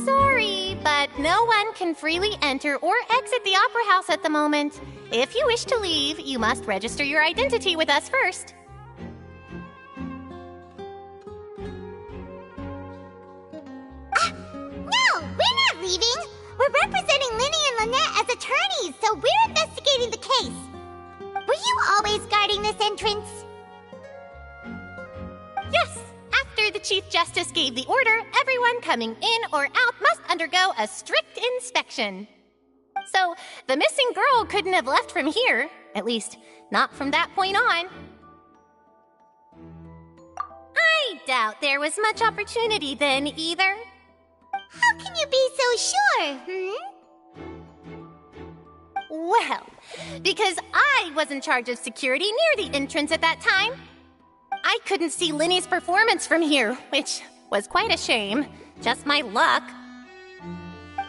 Sorry, but no one can freely enter or exit the Opera House at the moment. If you wish to leave, you must register your identity with us first. No, we're not leaving. We're representing Linny and Lynette as attorneys, so we're investigating the case. Were you always guarding this entrance? Yes, after the Chief Justice gave the order, everyone coming in or out must undergo a strict inspection. So, the missing girl couldn't have left from here. At least, not from that point on. I doubt there was much opportunity then, either. How can you be so sure, Well, because I was in charge of security near the entrance at that time. I couldn't see Linny's performance from here, which was quite a shame. Just my luck.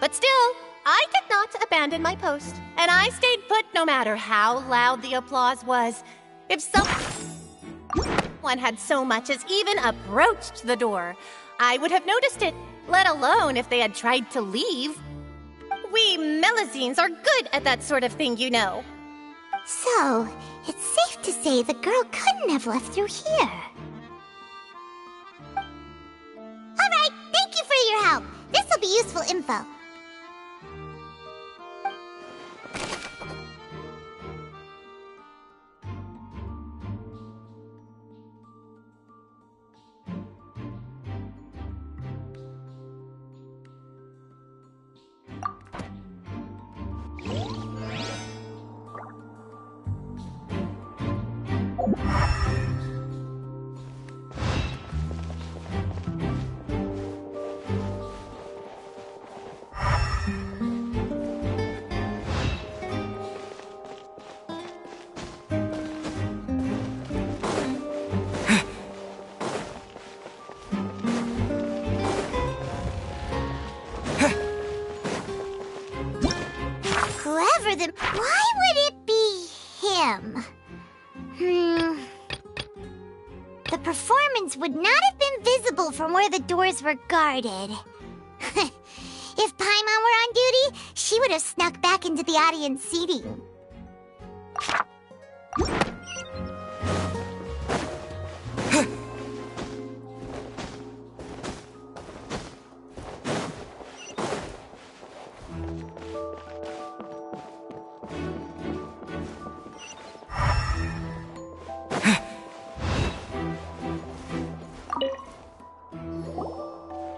But still, I did not abandon my post, and I stayed put no matter how loud the applause was. If someone had so much as even approached the door, I would have noticed it, let alone if they had tried to leave. We Melazines are good at that sort of thing, you know. So, it's safe to say the girl couldn't have left through here. Alright, thank you for your help. This will be useful info. Why would it be him? The performance would not have been visible from where the doors were guarded. If Paimon were on duty, she would have snuck back into the audience seating.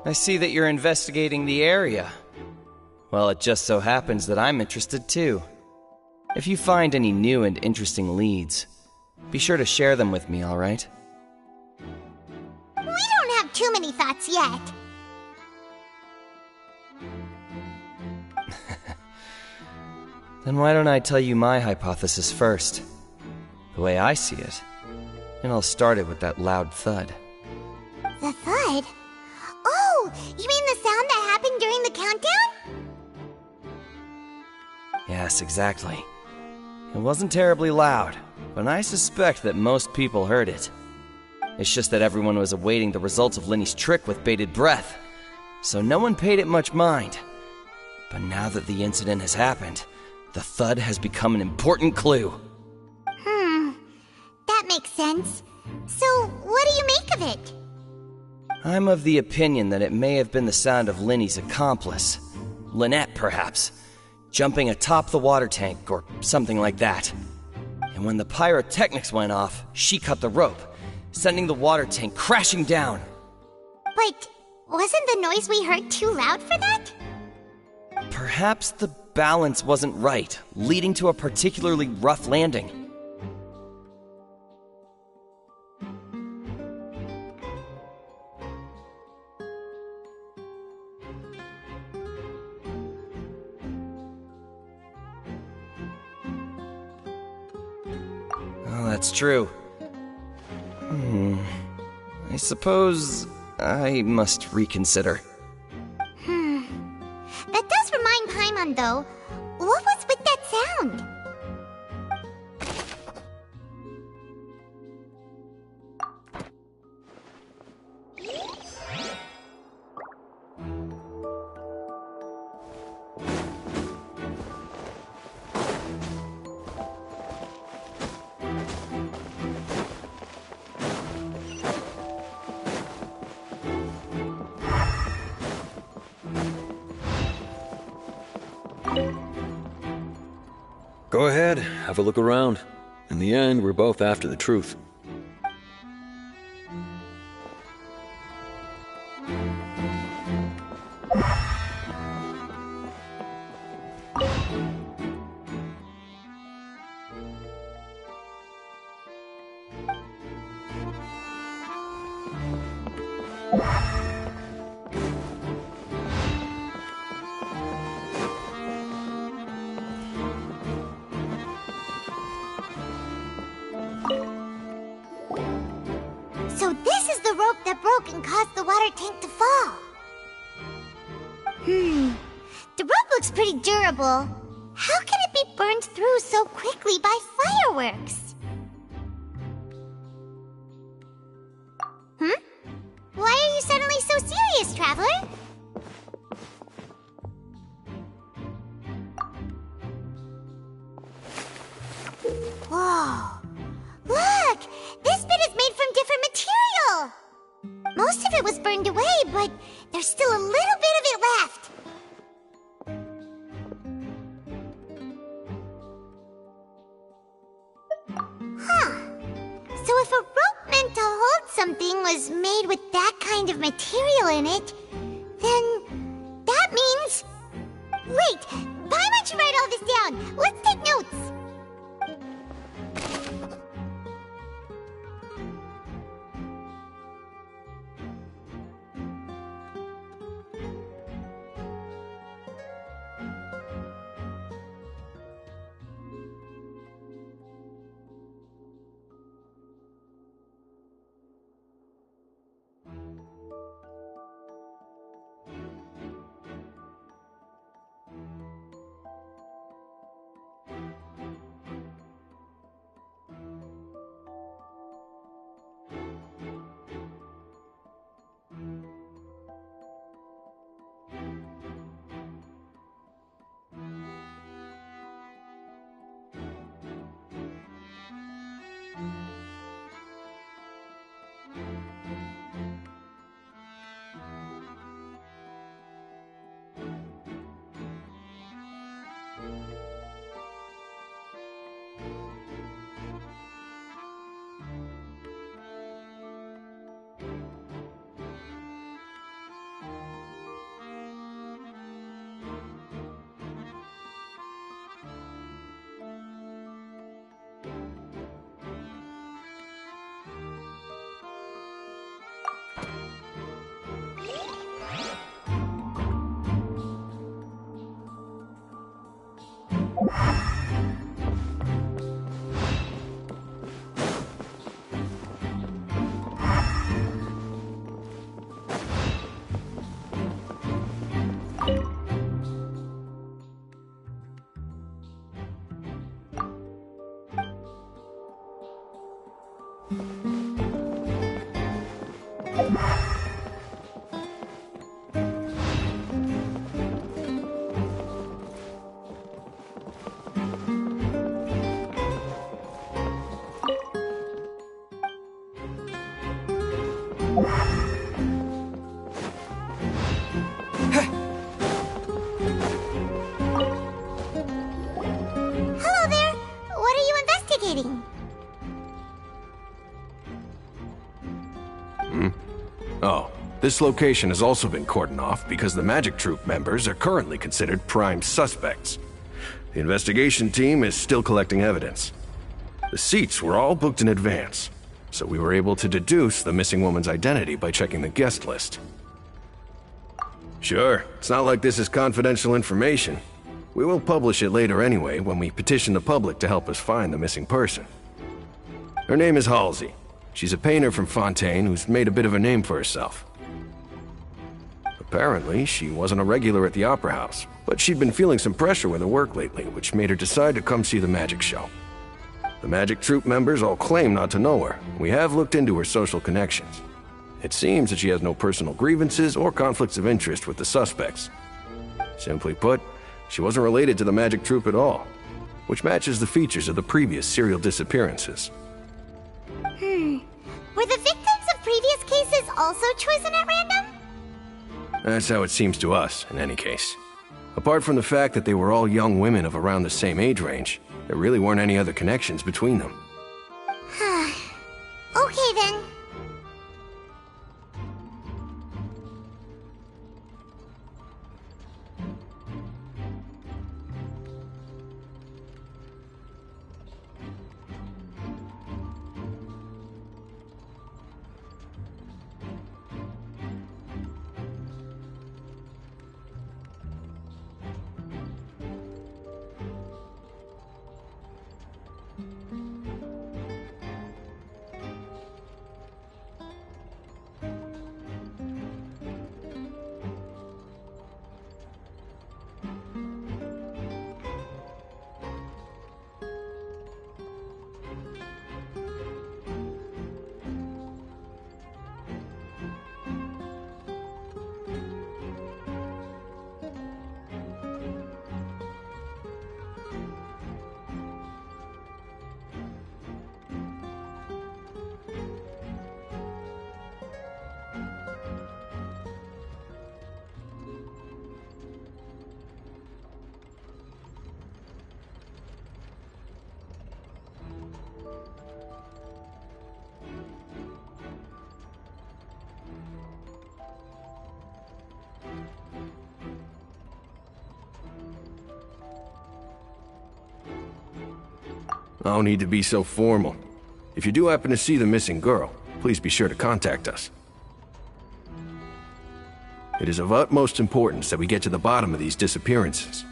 I see that you're investigating the area. Well, it just so happens that I'm interested too. If you find any new and interesting leads, be sure to share them with me, alright? We don't have too many thoughts yet. Then why don't I tell you my hypothesis first? The way I see it. And I'll start it with that loud thud. The thud? Oh, you mean the sound that happened during the countdown? Yes, exactly. It wasn't terribly loud, but I suspect that most people heard it. It's just that everyone was awaiting the results of Linny's trick with bated breath, so no one paid it much mind. But now that the incident has happened, the thud has become an important clue. That makes sense. So, what do you make of it? I'm of the opinion that it may have been the sound of Linny's accomplice. Lynette, perhaps. Jumping atop the water tank, or something like that. And when the pyrotechnics went off, she cut the rope, sending the water tank crashing down. But wasn't the noise we heard too loud for that? Perhaps the balance wasn't right, leading to a particularly rough landing. Oh, that's true. I suppose I must reconsider. That does remind Paimon, though. What was with that sound? Go ahead, have a look around. In the end, we're both after the truth. So this is the rope that broke and caused the water tank to fall. The rope looks pretty durable. How can it be burned through so quickly by fireworks? Why are you suddenly so serious, Traveler? Whoa. Look! This bit is made from different material! Most of it was burned away, but there's still a little bit of it left. So if a rope meant to hold something was made with that kind of material in it, then that means... Wait! Paimon should write all this down! Let's take notes! Oh, this location has also been cordoned off because the Magic Troop members are currently considered prime suspects. The investigation team is still collecting evidence. The seats were all booked in advance, so we were able to deduce the missing woman's identity by checking the guest list. Sure, it's not like this is confidential information. We will publish it later anyway when we petition the public to help us find the missing person. Her name is Halsey. She's a painter from Fontaine who's made a bit of a name for herself. Apparently, she wasn't a regular at the Opera House, but she'd been feeling some pressure with her work lately, which made her decide to come see the magic show. The Magic Troop members all claim not to know her. We have looked into her social connections. It seems that she has no personal grievances or conflicts of interest with the suspects. Simply put, she wasn't related to the Magic Troop at all, which matches the features of the previous serial disappearances. Were the victims of previous cases also chosen at random? That's how it seems to us, in any case. Apart from the fact that they were all young women of around the same age range, there really weren't any other connections between them. Okay then. No need to be so formal. If you do happen to see the missing girl, please be sure to contact us. It is of utmost importance that we get to the bottom of these disappearances.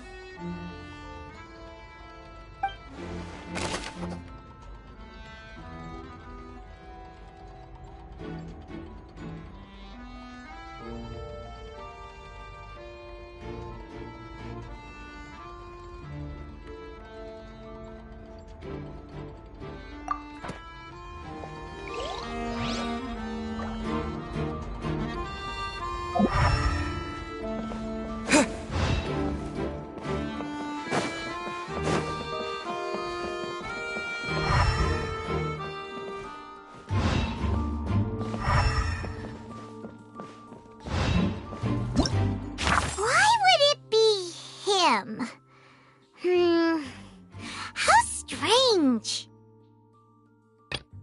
How strange.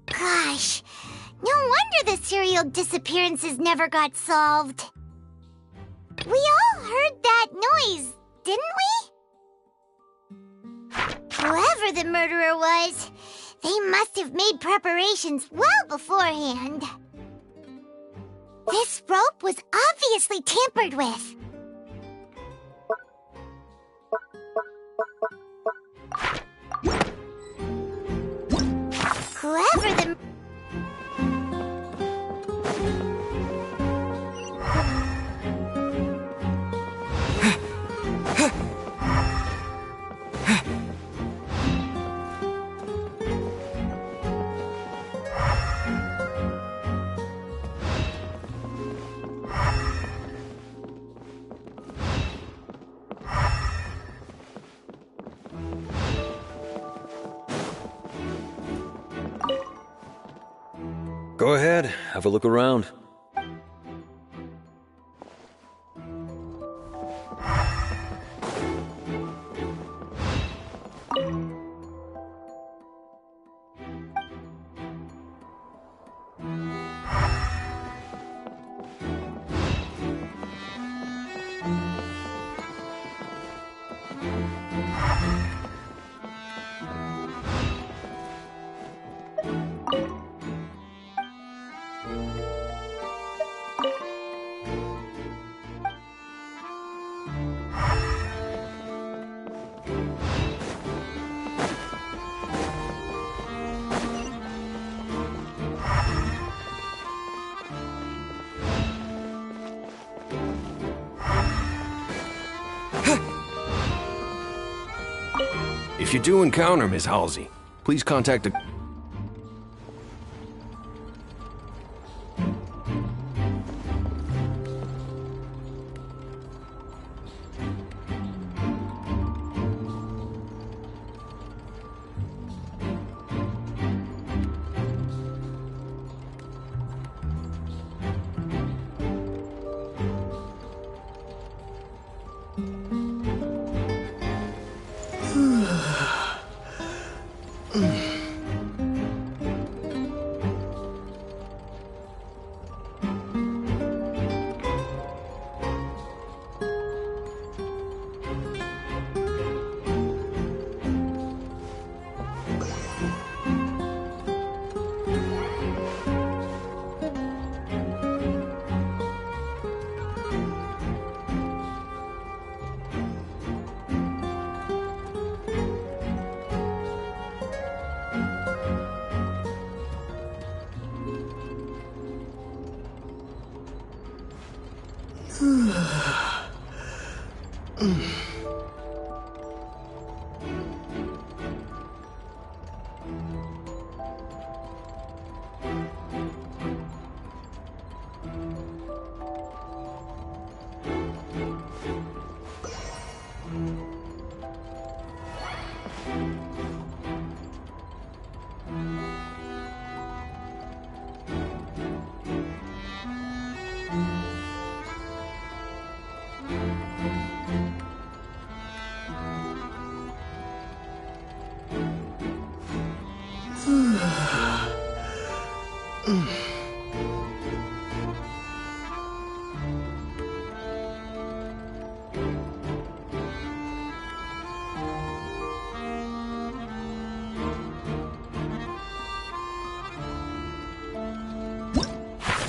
Gosh, no wonder the serial disappearances never got solved. We all heard that noise, didn't we? Whoever the murderer was, they must have made preparations well beforehand. This rope was obviously tampered with. Whoever the... Go ahead, have a look around. If you do encounter Miss Halsey, please contact the...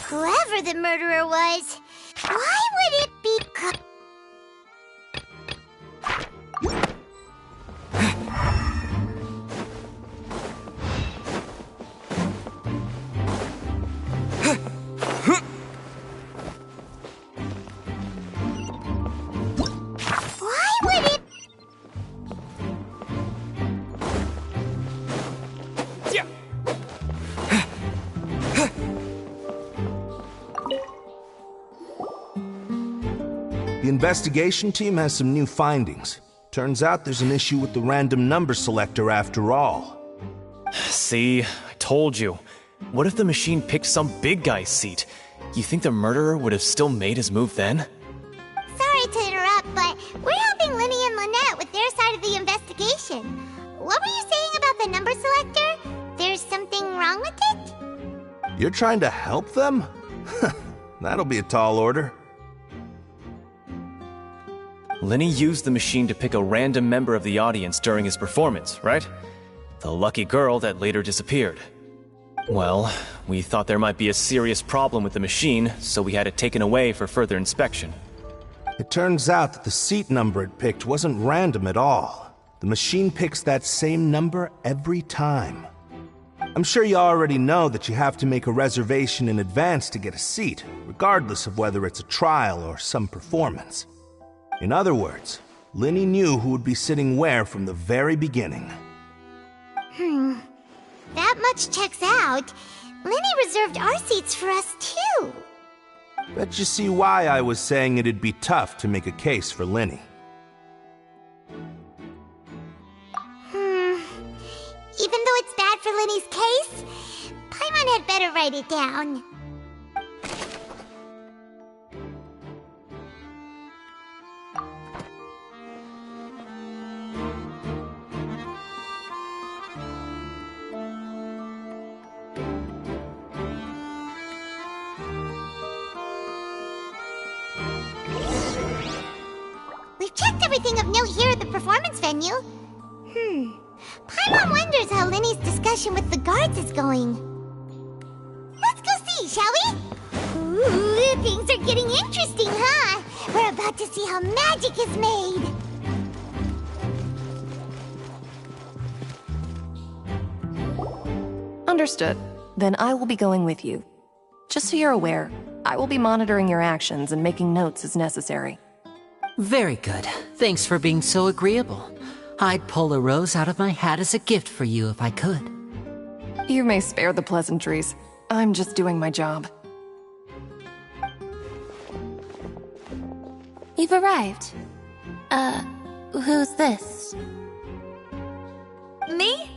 Whoever the murderer was, why would it be Why would it... The investigation team has some new findings. Turns out there's an issue with the random number selector after all. See, I told you. What if the machine picked some big guy's seat? You think the murderer would have still made his move then? Sorry to interrupt, but we're helping Linny and Lynette with their side of the investigation. What were you saying about the number selector? There's something wrong with it? You're trying to help them? That'll be a tall order. Linny used the machine to pick a random member of the audience during his performance, right? The lucky girl that later disappeared. Well, we thought there might be a serious problem with the machine, so we had it taken away for further inspection. It turns out that the seat number it picked wasn't random at all. The machine picks that same number every time. I'm sure you already know that you have to make a reservation in advance to get a seat, regardless of whether it's a trial or some performance. In other words, Linny knew who would be sitting where from the very beginning. That much checks out. Linny reserved our seats for us, too. Bet you see why I was saying it'd be tough to make a case for Linny. Even though it's bad for Linny's case, Paimon had better write it down. We've checked everything of note here at the performance venue. Paimon wonders how Linny's discussion with the guards is going. Let's go see, shall we? Ooh, things are getting interesting, huh? We're about to see how magic is made. Understood. Then I will be going with you. Just so you're aware, I will be monitoring your actions and making notes as necessary. Very good. Thanks for being so agreeable. I'd pull a rose out of my hat as a gift for you if I could. You may spare the pleasantries. I'm just doing my job. You've arrived. Who's this? Me?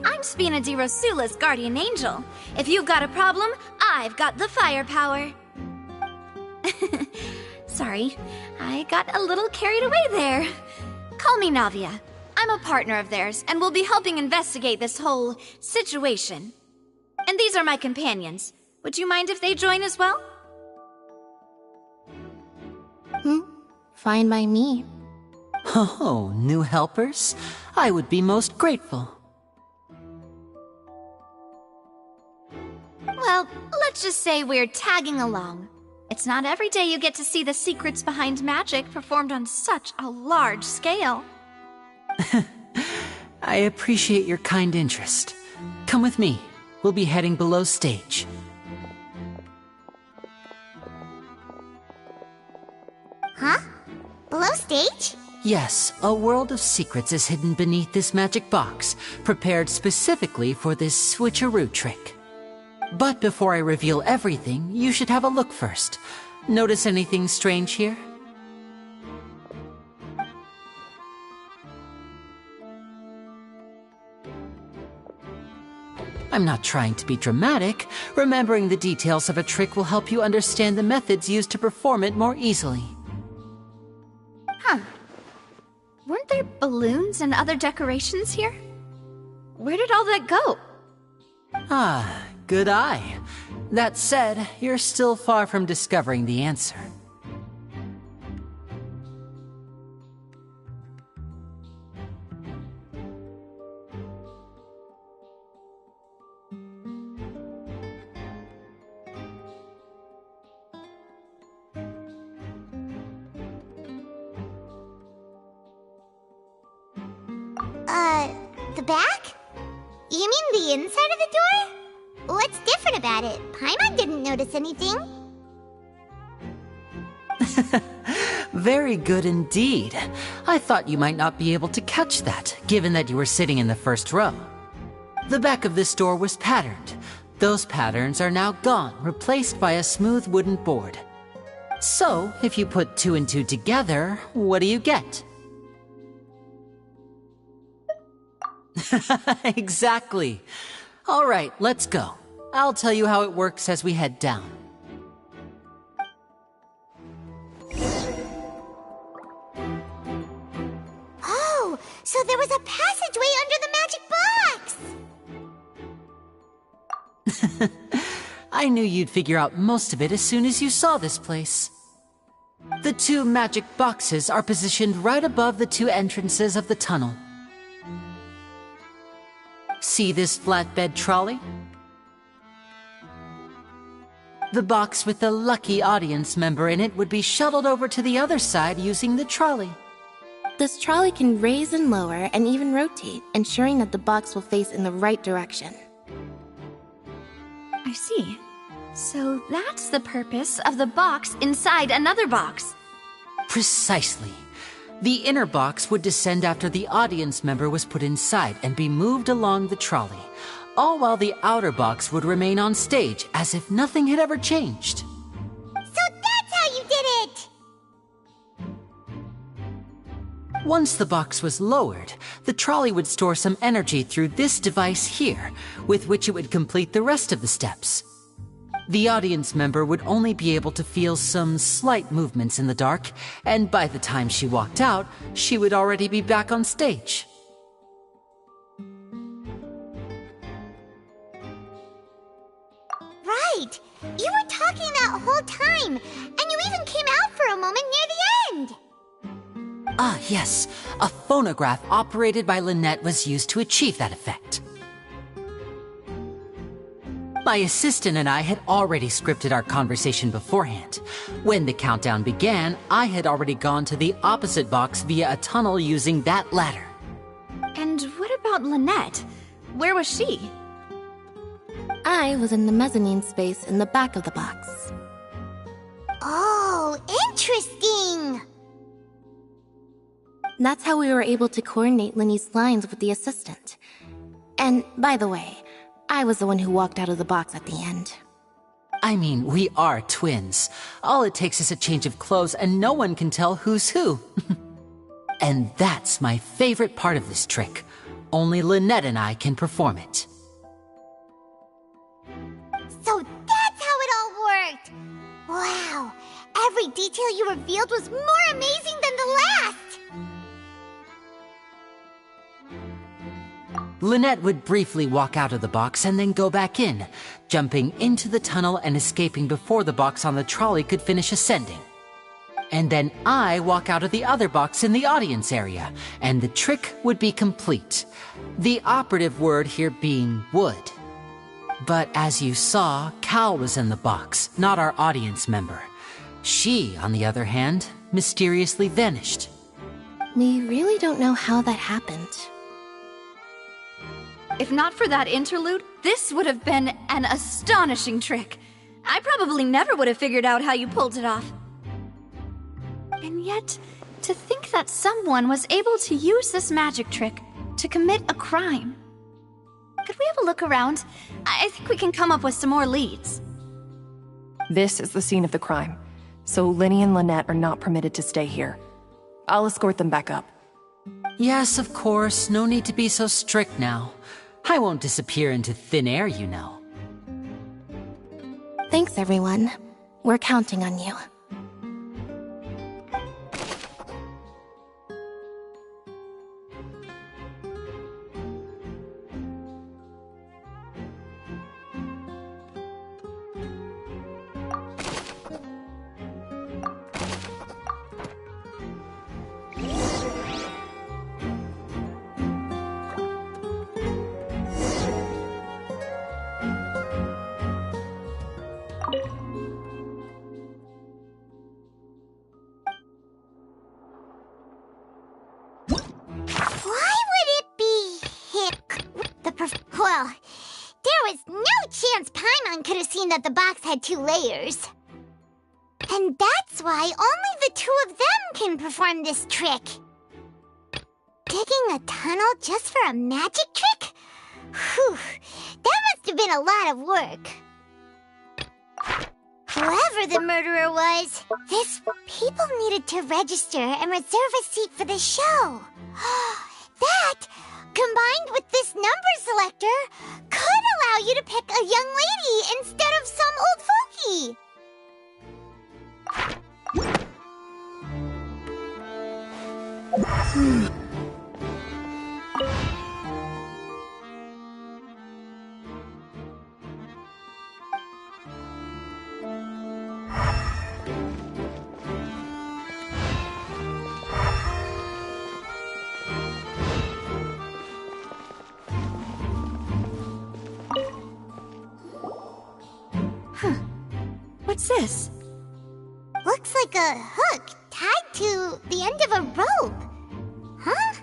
I'm Spina di Rosula's guardian angel. If you've got a problem, I've got the firepower. Sorry, I got a little carried away there. Call me Navia. I'm a partner of theirs, and we'll be helping investigate this whole situation. And these are my companions. Would you mind if they join as well? Fine by me. Oh, new helpers? I would be most grateful. Well, let's just say we're tagging along. It's not every day you get to see the secrets behind magic performed on such a large scale. I appreciate your kind interest. Come with me. We'll be heading below stage. Huh? Below stage? Yes, a world of secrets is hidden beneath this magic box, prepared specifically for this switcheroo trick. But before I reveal everything, you should have a look first. Notice anything strange here? I'm not trying to be dramatic. Remembering the details of a trick will help you understand the methods used to perform it more easily. Huh. Weren't there balloons and other decorations here? Where did all that go? Ah, good eye. That said, you're still far from discovering the answer. The back? You mean the inside of the door? What's different about it? Paimon didn't notice anything. Very good indeed. I thought you might not be able to catch that, given that you were sitting in the first row. The back of this door was patterned. Those patterns are now gone, replaced by a smooth wooden board. So, if you put 2 and 2 together, what do you get? Exactly. All right, let's go. I'll tell you how it works as we head down. Oh, so there was a passageway under the magic box! I knew you'd figure out most of it as soon as you saw this place. The 2 magic boxes are positioned right above the 2 entrances of the tunnel. See this flatbed trolley? The box with the lucky audience member in it would be shuttled over to the other side using the trolley. This trolley can raise and lower and even rotate, ensuring that the box will face in the right direction. I see. So that's the purpose of the box inside another box. Precisely. The inner box would descend after the audience member was put inside and be moved along the trolley, all while the outer box would remain on stage as if nothing had ever changed. So that's how you did it! Once the box was lowered, the trolley would store some energy through this device here, with which it would complete the rest of the steps. The audience member would only be able to feel some slight movements in the dark, and by the time she walked out, she would already be back on stage. Right! You were talking that whole time, and you even came out for a moment near the end! Ah, yes. A phonograph operated by Lynette was used to achieve that effect. My assistant and I had already scripted our conversation beforehand. When the countdown began, I had already gone to the opposite box via a tunnel using that ladder. And what about Lynette? Where was she? I was in the mezzanine space in the back of the box. Oh, interesting! That's how we were able to coordinate Linny's lines with the assistant. And, by the way, I was the one who walked out of the box at the end. I mean, we are twins. All it takes is a change of clothes and no one can tell who's who. And that's my favorite part of this trick. Only Lynette and I can perform it. So that's how it all worked! Wow! Every detail you revealed was more amazing than the last! Lynette would briefly walk out of the box and then go back in, jumping into the tunnel and escaping before the box on the trolley could finish ascending. And then I walk out of the other box in the audience area, and the trick would be complete. The operative word here being would. But as you saw, Cal was in the box, not our audience member. She, on the other hand, mysteriously vanished. We really don't know how that happened. If not for that interlude, this would have been an astonishing trick. I probably never would have figured out how you pulled it off. And yet, to think that someone was able to use this magic trick to commit a crime. Could we have a look around? I think we can come up with some more leads. This is the scene of the crime, so Linny and Lynette are not permitted to stay here. I'll escort them back up. Yes, of course. No need to be so strict now. I won't disappear into thin air, you know. Thanks, everyone. We're counting on you. Well, there was no chance Paimon could have seen that the box had 2 layers. And that's why only the 2 of them can perform this trick. Digging a tunnel just for a magic trick? Whew, that must have been a lot of work. Whoever the murderer was, these people needed to register and reserve a seat for the show. That, combined with this number selector, could allow you to pick a young lady instead of some old fogey. What's this? Looks like a hook tied to the end of a rope. Huh?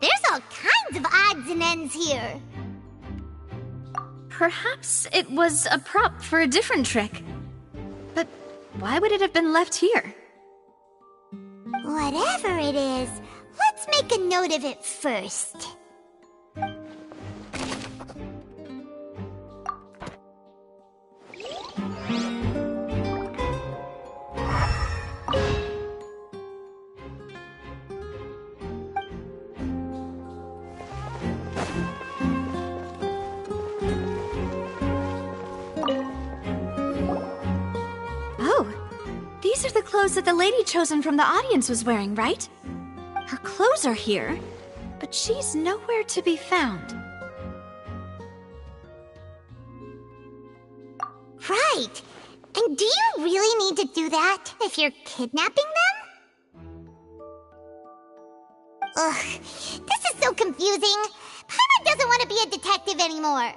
There's all kinds of odds and ends here. Perhaps it was a prop for a different trick. But why would it have been left here? Whatever it is, let's make a note of it first. These are the clothes that the lady chosen from the audience was wearing, right? Her clothes are here, but she's nowhere to be found. Right. And do you really need to do that if you're kidnapping them? Ugh, this is so confusing. Paimon doesn't want to be a detective anymore.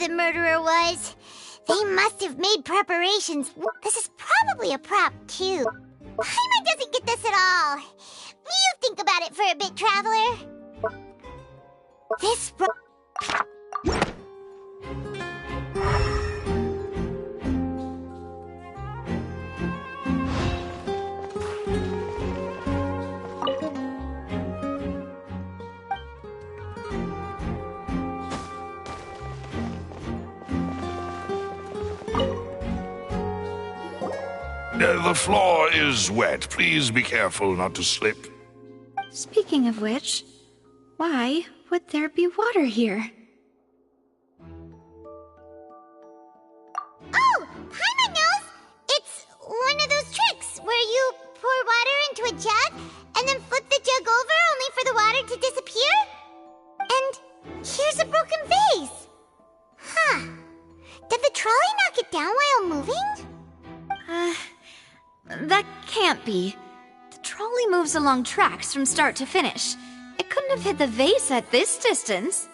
the murderer was, they must have made preparations. This is probably a prop, too. Paimon doesn't get this at all. You think about it for a bit, Traveler. This The floor is wet. Please be careful not to slip. Speaking of which, why would there be water here? Oh! Paimon knows! It's one of those tricks where you pour water into a jug and then flip the jug over only for the water to disappear? And here's a broken vase! Huh. Did the trolley knock it down while moving? That can't be. The trolley moves along tracks from start to finish. It couldn't have hit the vase at this distance.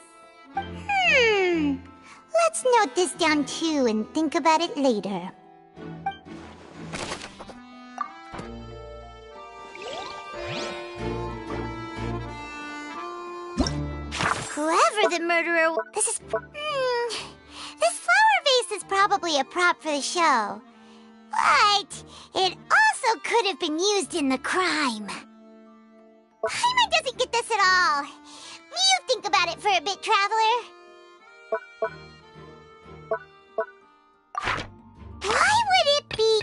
Let's note this down too and think about it later. Whoever the murderer this is... This flower vase is probably a prop for the show. But it also could have been used in the crime. Paimon doesn't get this at all. You think about it for a bit, Traveler. Why would it be...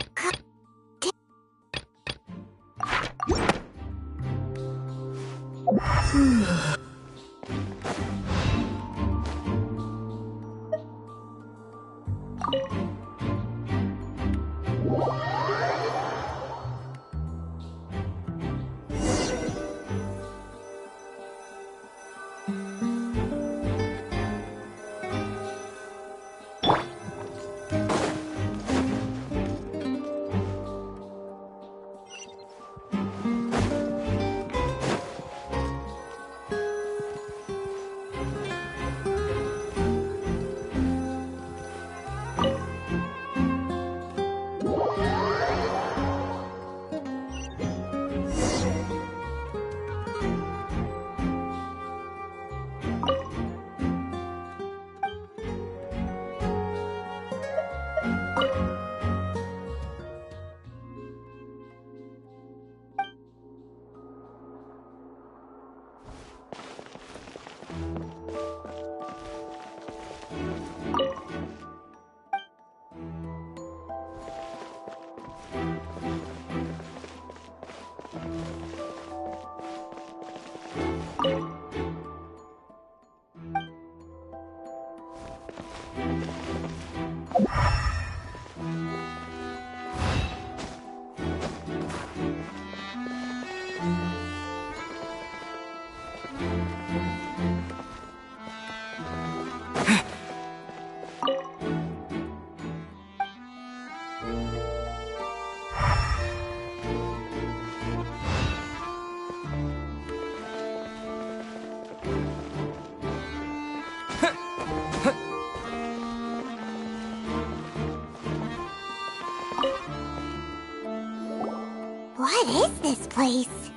What is this place?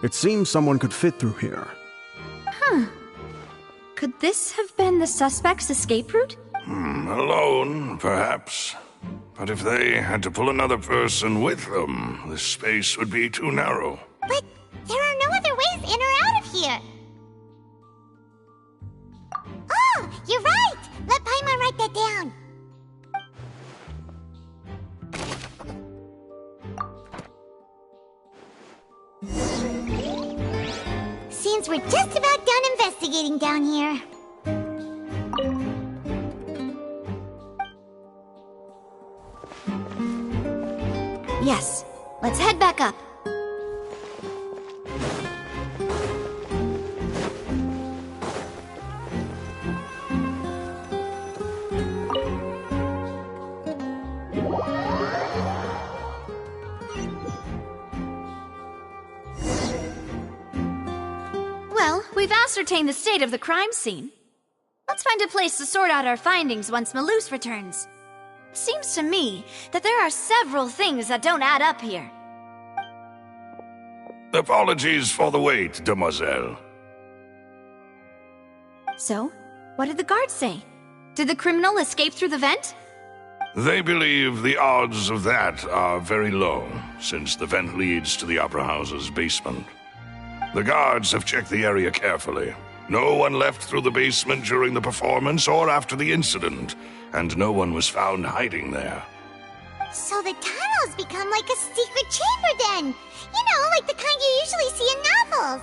It seems someone could fit through here. Could this have been the suspect's escape route? Alone, perhaps. But if they had to pull another person with them, the space would be too narrow. But there are no other ways in or out of here. Oh, you're right! Let Paimon write that down. Seems we're just about done investigating down here. Yes, let's head back up. Well, we've ascertained the state of the crime scene. Let's Let's find a place to sort out our findings once Malus returns. Seems to me that there are several things that don't add up here. Apologies for the wait, demoiselle. So, what did the guards say? Did the criminal escape through the vent? They believe the odds of that are very low, since the vent leads to the Opera House's basement. The guards have checked the area carefully. No one left through the basement during the performance or after the incident, and no one was found hiding there. So the tunnels become like a secret chamber then! You know, like the kind you usually see in novels!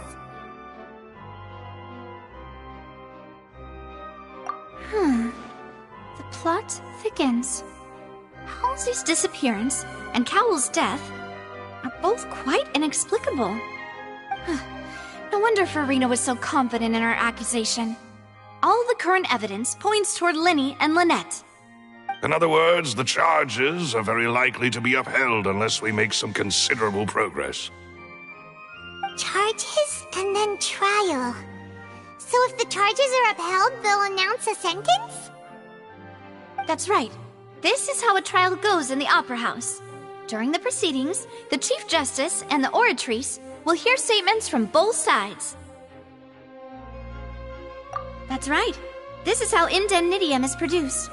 The plot thickens. Halsey's disappearance and Cowell's death are both quite inexplicable. No wonder Farina was so confident in her accusation. All the current evidence points toward Linny and Lynette. In other words, the charges are very likely to be upheld unless we make some considerable progress. Charges and then trial. So if the charges are upheld, they'll announce a sentence? That's right. This is how a trial goes in the Opera House. During the proceedings, the Chief Justice and the Oratrice will hear statements from both sides. That's right. This is how indemnitium is produced.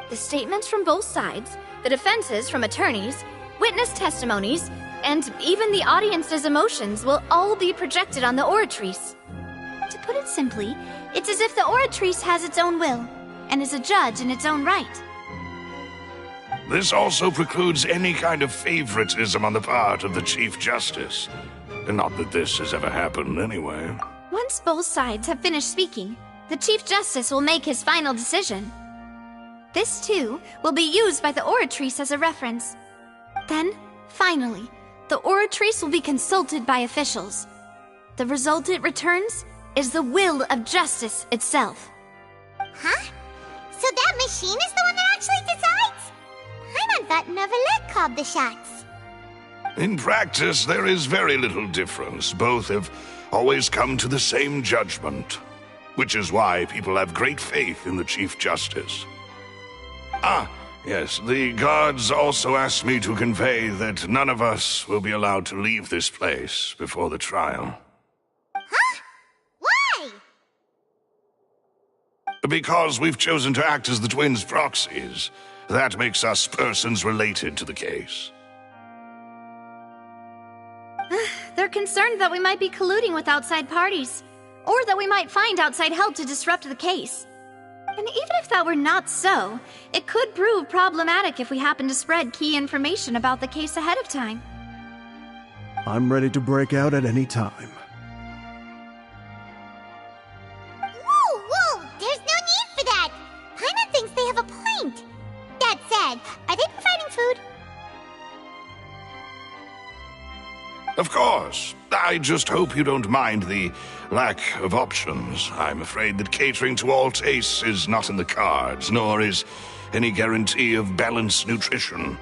The statements from both sides, the defenses from attorneys, witness testimonies, and even the audience's emotions will all be projected on the Oratrice. To put it simply, it's as if the Oratrice has its own will, and is a judge in its own right. This also precludes any kind of favoritism on the part of the Chief Justice. Not that this has ever happened anyway. Once both sides have finished speaking, the Chief Justice will make his final decision. This, too, will be used by the Oratrice as a reference. Then, finally, the Oratrice will be consulted by officials. The result it returns is the will of justice itself. Huh? So that machine is the one that actually decides? Paimon thought Neverlet called the shots. In practice, there is very little difference. Both have always come to the same judgment, which is why people have great faith in the Chief Justice. Ah, yes, the guards also asked me to convey that none of us will be allowed to leave this place before the trial. Huh? Why? Because we've chosen to act as the twins' proxies. That makes us persons related to the case. They're concerned that we might be colluding with outside parties, or that we might find outside help to disrupt the case. And even if that were not so, it could prove problematic if we happen to spread key information about the case ahead of time. I'm ready to break out at any time. Whoa! There's no need for that! Paimon thinks they have a point. That said, are they providing food? Of course. I just hope you don't mind the lack of options. I'm afraid that catering to all tastes is not in the cards, nor is any guarantee of balanced nutrition.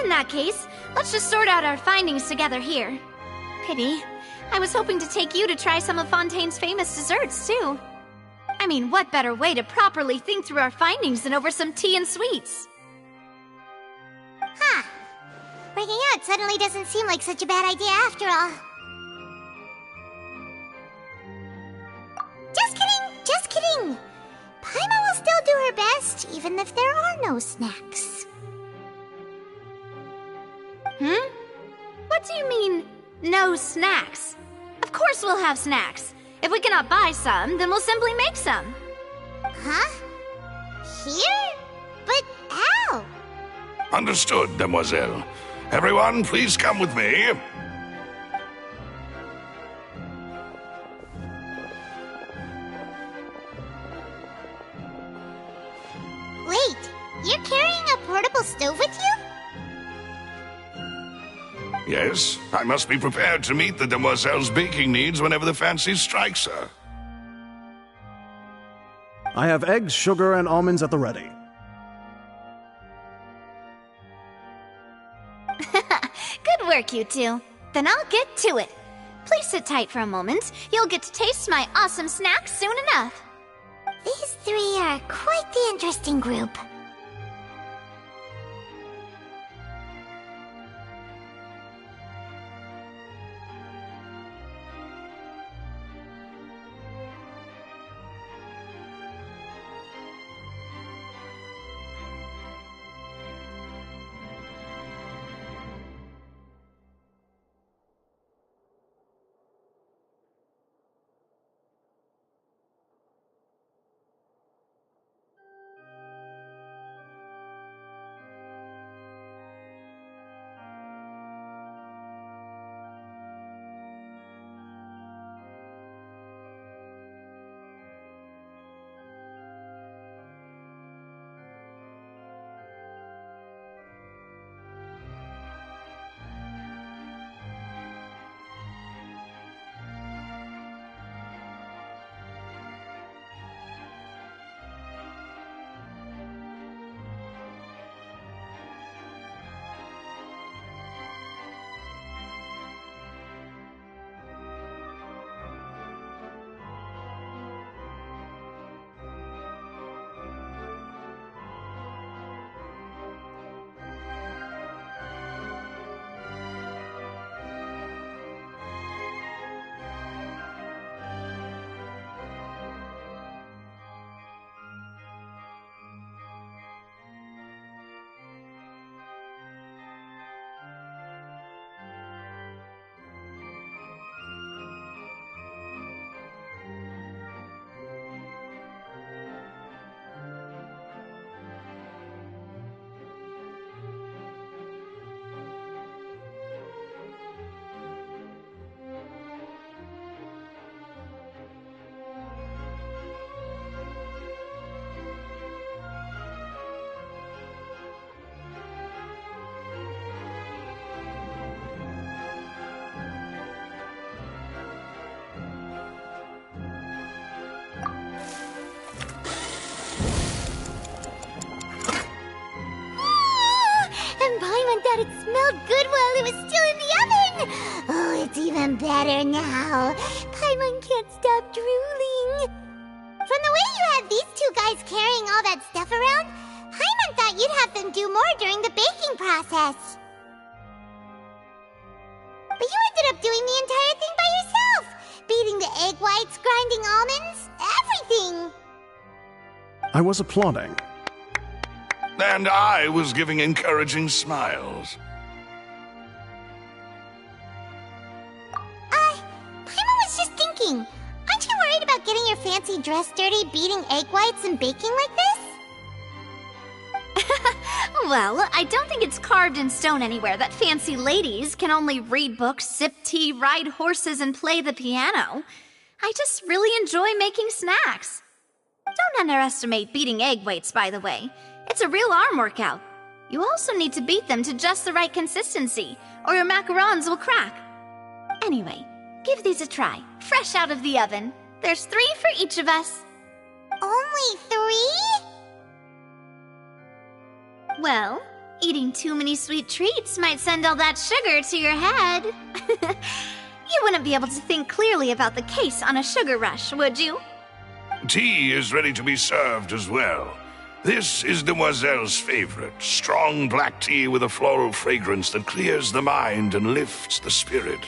In that case, let's just sort out our findings together here. Pity. I was hoping to take you to try some of Fontaine's famous desserts, too. I mean, what better way to properly think through our findings than over some tea and sweets? Huh. Breaking out suddenly doesn't seem like such a bad idea after all. Just kidding! Paimon will still do her best, even if there are no snacks. What do you mean, no snacks? Of course we'll have snacks. If we cannot buy some, then we'll simply make some. Huh? Here? But how? Understood, demoiselle. Everyone, please come with me. Wait, you're carrying a portable stove with you? Yes, I must be prepared to meet the demoiselle's baking needs whenever the fancy strikes her. I have eggs, sugar, and almonds at the ready. Good work, you two. Then I'll get to it. Please sit tight for a moment. You'll get to taste my awesome snacks soon enough. These three are quite the interesting group. Thought it smelled good while it was still in the oven! Oh, it's even better now. Paimon can't stop drooling. From the way you had these two guys carrying all that stuff around, Paimon thought you'd have them do more during the baking process. But you ended up doing the entire thing by yourself! Beating the egg whites, grinding almonds, everything! I was applauding. And I was giving encouraging smiles. Paimon was just thinking, aren't you worried about getting your fancy dress dirty beating egg whites and baking like this? Well, I don't think it's carved in stone anywhere that fancy ladies can only read books, sip tea, ride horses, and play the piano. I just really enjoy making snacks. Don't underestimate beating egg whites, by the way. It's a real arm workout. You also need to beat them to just the right consistency, or your macarons will crack. Anyway, give these a try, fresh out of the oven. There's 3 for each of us. Only 3? Well, eating too many sweet treats might send all that sugar to your head. You wouldn't be able to think clearly about the case on a sugar rush, would you? Tea is ready to be served as well. This is Demoiselle's favorite, strong black tea with a floral fragrance that clears the mind and lifts the spirit.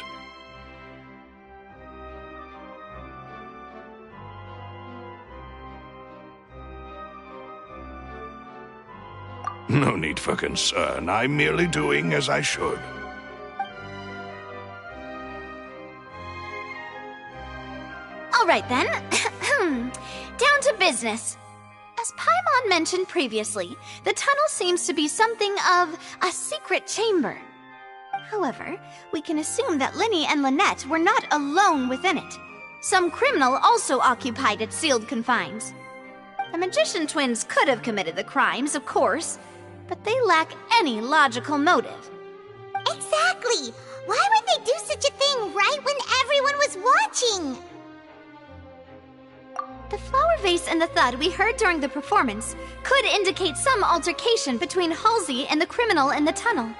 No need for concern. I'm merely doing as I should. All right then. Down to business. As Paimon mentioned previously, the tunnel seems to be something of a secret chamber. However, we can assume that Linny and Lynette were not alone within it. Some criminal also occupied its sealed confines. The magician twins could have committed the crimes, of course, but they lack any logical motive. Exactly! Why would they do such a thing right when everyone was watching? The flower vase and the thud we heard during the performance could indicate some altercation between Halsey and the criminal in the tunnel,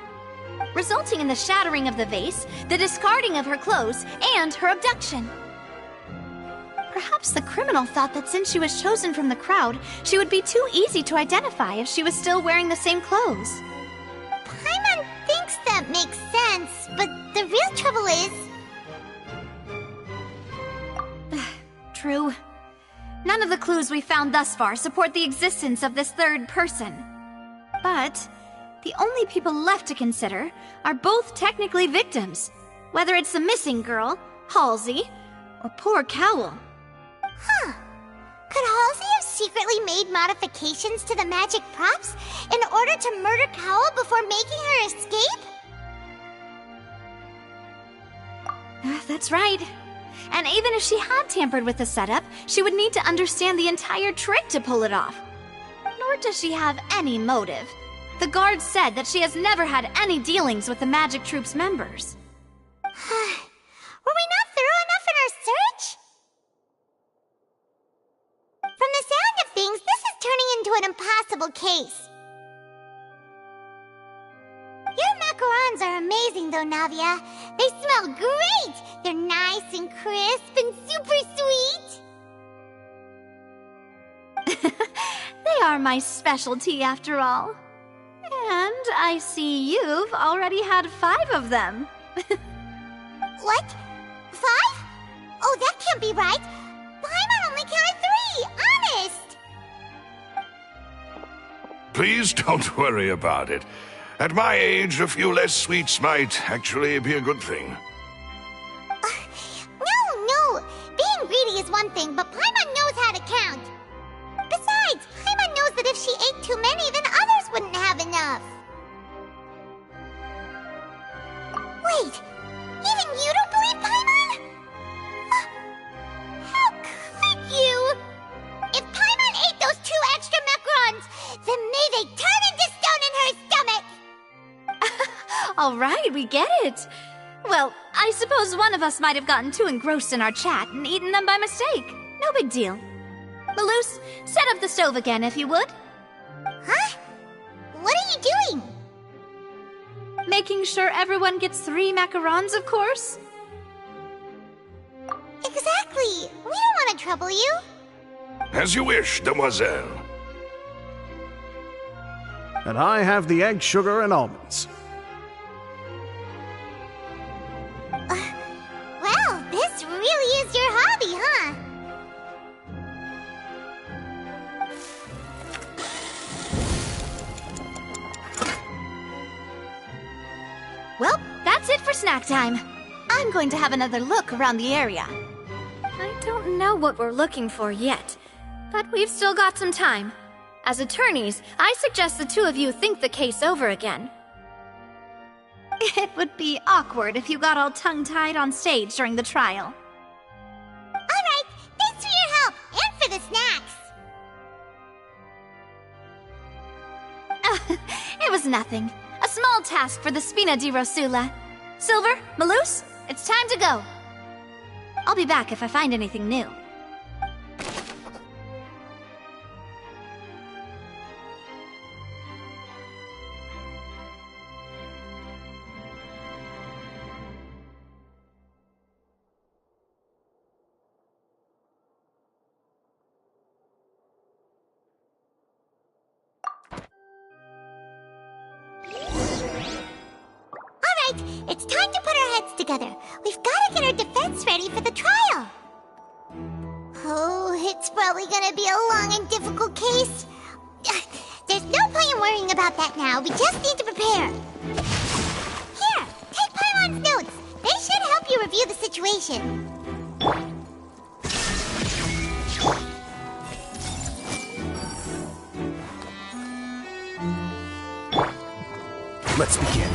resulting in the shattering of the vase, the discarding of her clothes, and her abduction. Perhaps the criminal thought that since she was chosen from the crowd, she would be too easy to identify if she was still wearing the same clothes. Paimon thinks that makes sense, but the real trouble is... True. None of the clues we found thus far support the existence of this third person. But the only people left to consider are both technically victims, whether it's the missing girl, Halsey, or poor Cowl. Huh. Could Halsey have secretly made modifications to the magic props in order to murder Cowl before making her escape? That's right. And even if she had tampered with the setup, she would need to understand the entire trick to pull it off. Nor does she have any motive. The guard said that she has never had any dealings with the magic troop's members. Were we not thorough enough in our search? From the sound of things, this is turning into an impossible case. Your macarons are amazing, though, Navia. They smell great! They're nice and crisp and super sweet! They are my specialty, after all. And I see you've already had 5 of them. What? 5? Oh, that can't be right! Paimon only counted 3! Honest! Please don't worry about it. At my age, a few less sweets might actually be a good thing. No! Being greedy is one thing, but Paimon knows how to count. Besides, Paimon knows that if she ate too many, then others wouldn't have enough. Wait, even you don't believe Paimon? How could you? If Paimon ate those 2 extra macarons, then may they turn into stone in her stomach! All right, we get it. Well, I suppose one of us might have gotten too engrossed in our chat and eaten them by mistake. No big deal. Maloose, set up the stove again, if you would. Huh? What are you doing? Making sure everyone gets 3 macarons, of course. Exactly. We don't want to trouble you. As you wish, demoiselle. And I have the egg, sugar, and almonds. Well, this really is your hobby, huh? Well, that's it for snack time. I'm going to have another look around the area. I don't know what we're looking for yet, but we've still got some time. As attorneys, I suggest the 2 of you think the case over again. It would be awkward if you got all tongue-tied on stage during the trial. Alright, thanks for your help, and for the snacks. It was nothing. A small task for the Spina di Rosula. Silver, Maloose, it's time to go. I'll be back if I find anything new. It's time to put our heads together. We've got to get our defense ready for the trial. Oh, it's probably gonna be a long and difficult case. There's no point in worrying about that now. We just need to prepare. Here, take Paimon's notes. They should help you review the situation. Let's begin.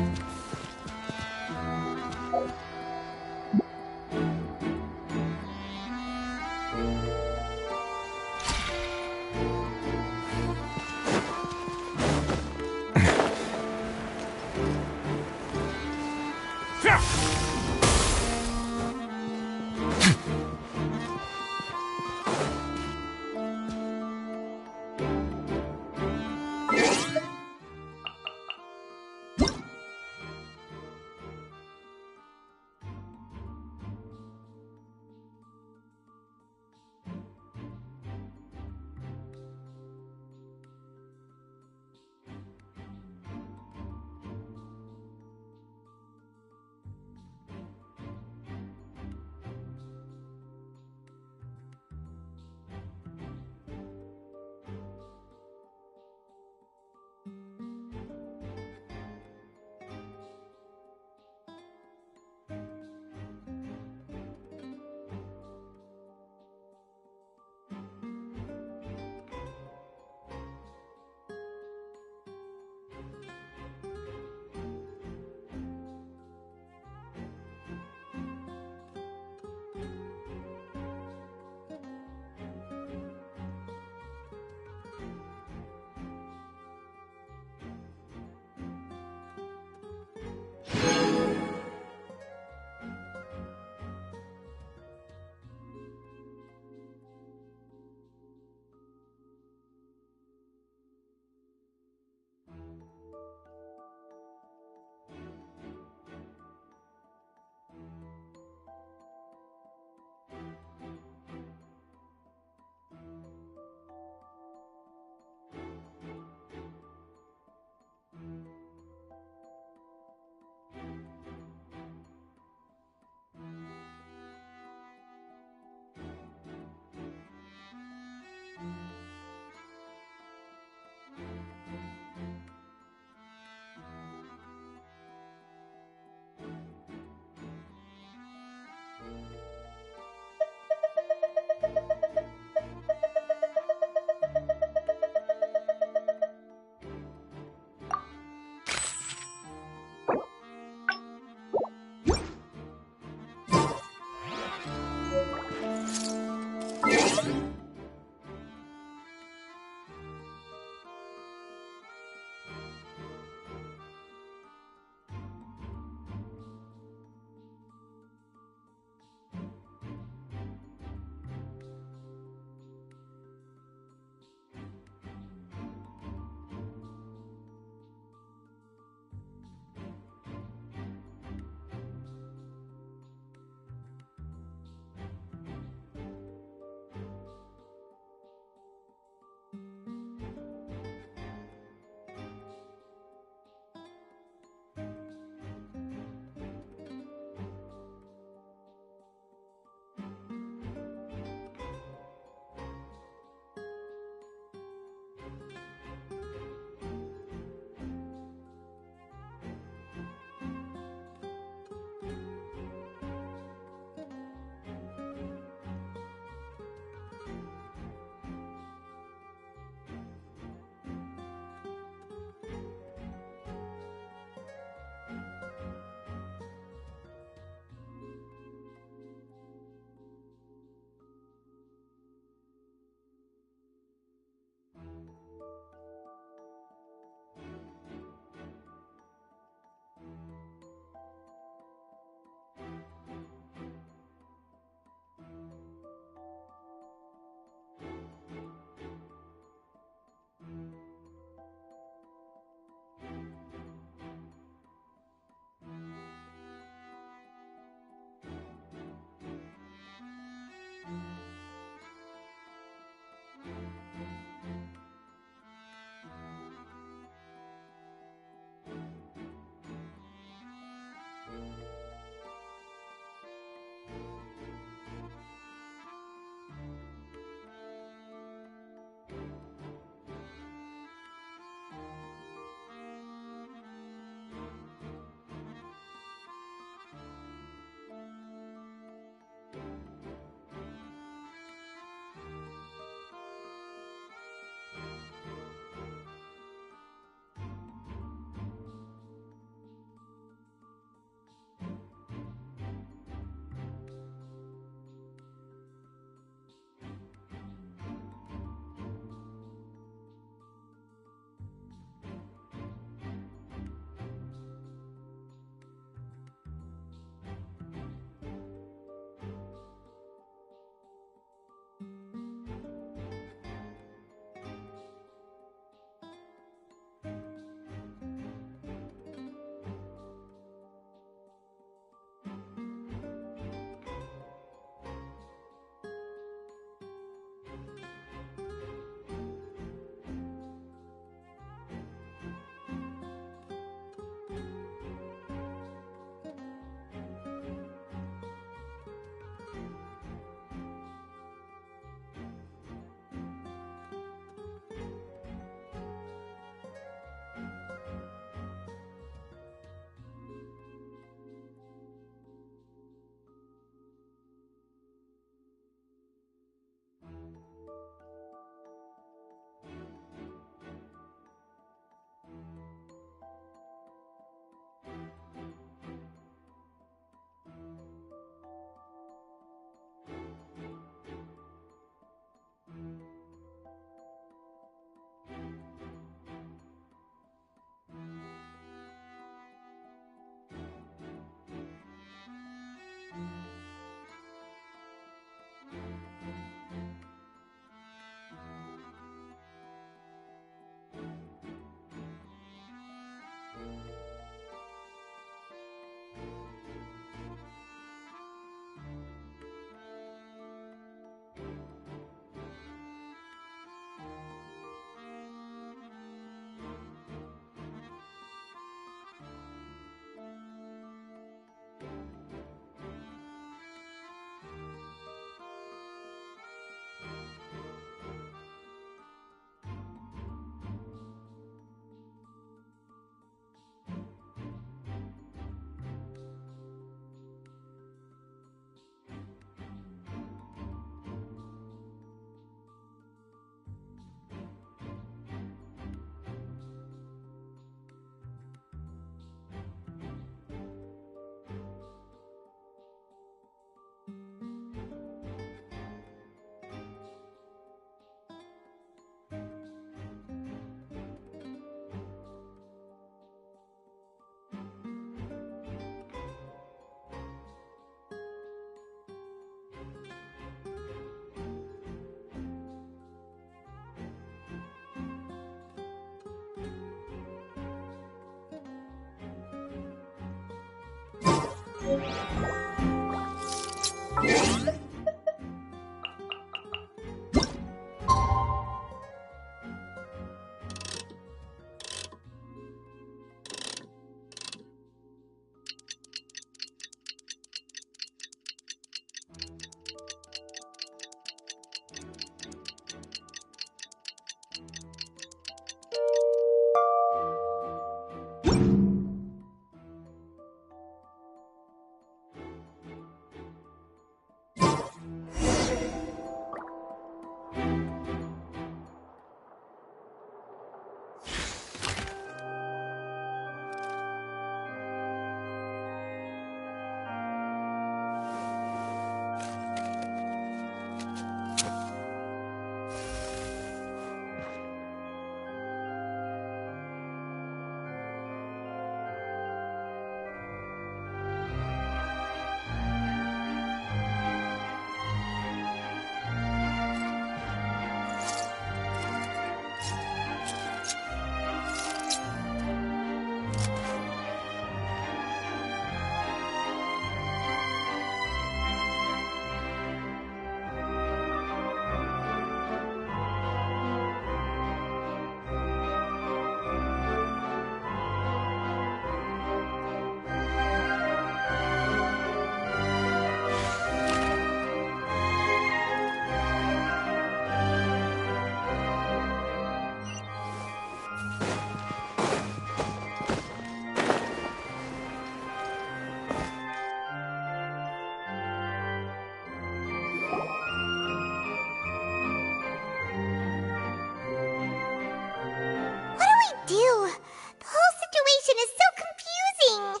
Do? The whole situation is so confusing!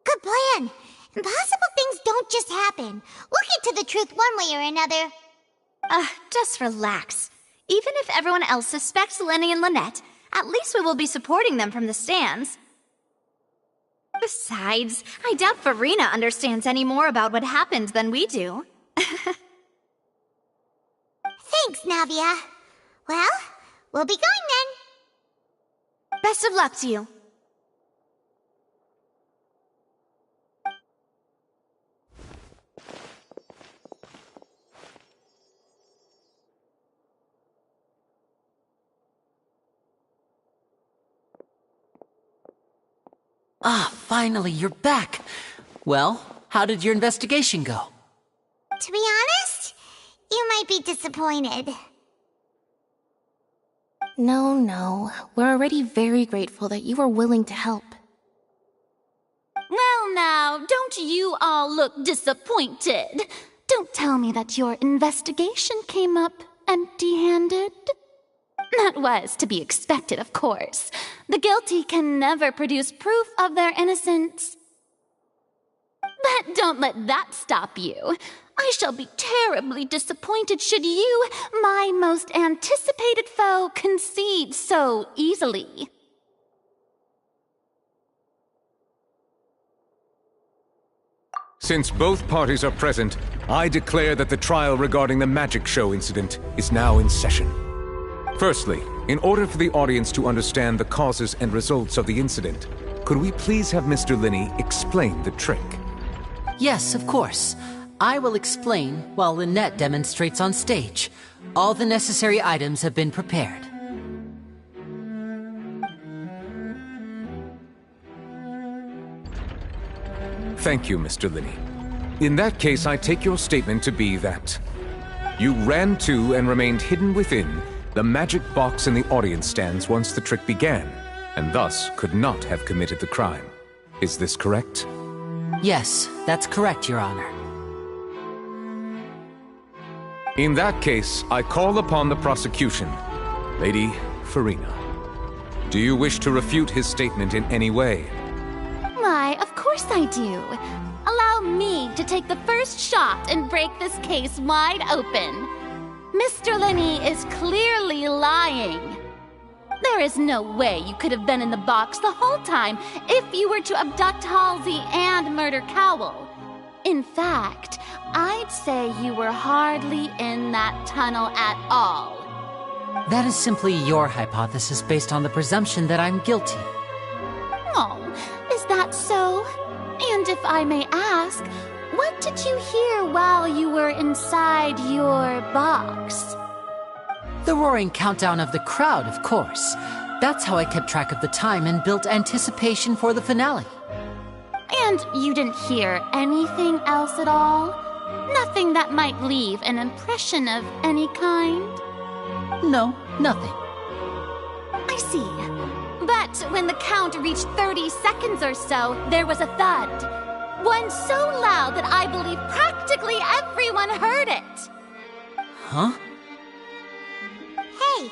Good plan! Impossible things don't just happen. We'll get to the truth one way or another. Just relax. Even if everyone else suspects Lenny and Lynette, at least we will be supporting them from the stands. Besides, I doubt Farina understands any more about what happened than we do. Thanks, Navia. Well, we'll be going then. Best of luck to you. Ah, finally, you're back. Well, how did your investigation go? To be honest, you might be disappointed. No. We're already very grateful that you were willing to help. Well now, don't you all look disappointed. Don't tell me that your investigation came up empty-handed. That was to be expected, of course. The guilty can never produce proof of their innocence. But don't let that stop you. I shall be terribly disappointed should you, my most anticipated foe, concede so easily. Since both parties are present, I declare that the trial regarding the magic show incident is now in session. Firstly, in order for the audience to understand the causes and results of the incident, could we please have Mr. Linney explain the trick? Yes, of course. I will explain while Lynette demonstrates on stage. All the necessary items have been prepared. Thank you, Mr. Linney. In that case, I take your statement to be that you ran to and remained hidden within the magic box in the audience stands once the trick began, and thus could not have committed the crime. Is this correct? Yes, that's correct, Your Honor. In that case, I call upon the prosecution. Lady Farina, do you wish to refute his statement in any way? Why, of course I do. Allow me to take the first shot and break this case wide open. Mr. Lenny is clearly lying. There is no way you could have been in the box the whole time if you were to abduct Halsey and murder Cowell. In fact, I'd say you were hardly in that tunnel at all. That is simply your hypothesis based on the presumption that I'm guilty. Oh, is that so? And if I may ask, what did you hear while you were inside your box? The roaring countdown of the crowd, of course. That's how I kept track of the time and built anticipation for the finale. And you didn't hear anything else at all? Nothing that might leave an impression of any kind? No, nothing. I see. But when the count reached 30 seconds or so, there was a thud. One so loud that I believe practically everyone heard it. Huh? Hey,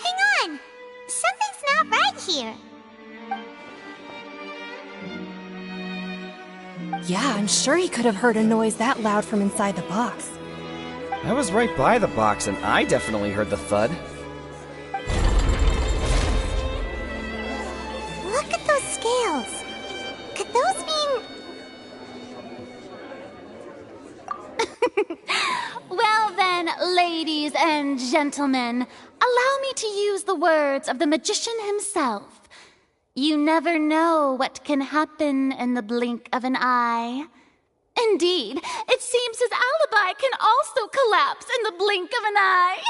hang on! Something's not right here. Yeah, I'm sure he could have heard a noise that loud from inside the box. I was right by the box and I definitely heard the thud. Look at those scales. Could those mean... Well then, ladies and gentlemen, allow me to use the words of the magician himself. You never know what can happen in the blink of an eye. Indeed, it seems his alibi can also collapse in the blink of an eye.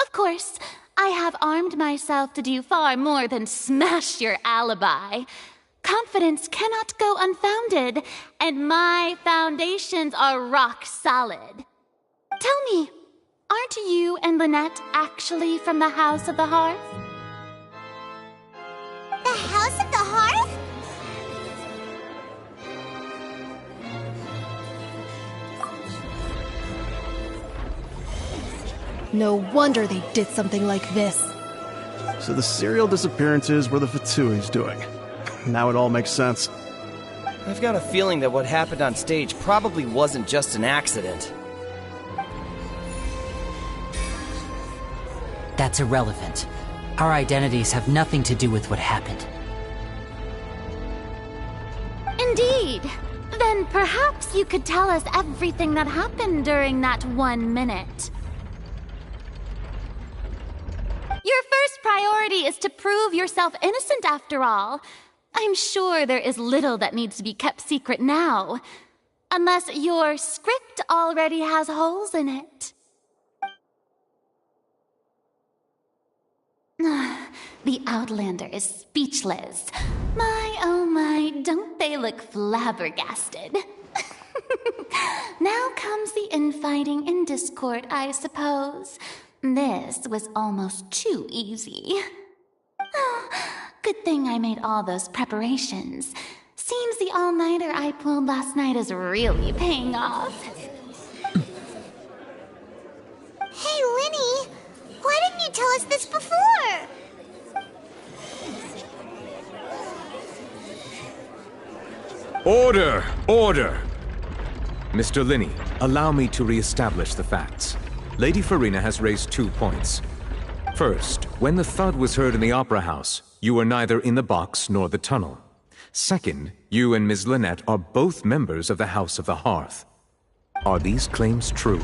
Of course, I have armed myself to do far more than smash your alibi. Confidence cannot go unfounded, and my foundations are rock solid. Tell me, aren't you and Lynette actually from the House of the Hearth? The House of the Hearth? No wonder they did something like this. So the serial disappearances were the Fatui's doing. Now it all makes sense. I've got a feeling that what happened on stage probably wasn't just an accident. That's irrelevant. Our identities have nothing to do with what happened. Indeed. Then perhaps you could tell us everything that happened during that 1 minute. Your first priority is to prove yourself innocent after all. I'm sure there is little that needs to be kept secret now. Unless your script already has holes in it. The Outlander is speechless. My, oh my, don't they look flabbergasted? Now comes the infighting and discord, I suppose. This was almost too easy. Good thing I made all those preparations. Seems the all-nighter I pulled last night is really paying off. Hey, Linny! Why didn't you tell us this before? Order! Order! Mr. Linney, allow me to re-establish the facts. Lady Farina has raised 2 points. First, when the thud was heard in the Opera House, you were neither in the box nor the tunnel. Second, you and Ms. Lynette are both members of the House of the Hearth. Are these claims true?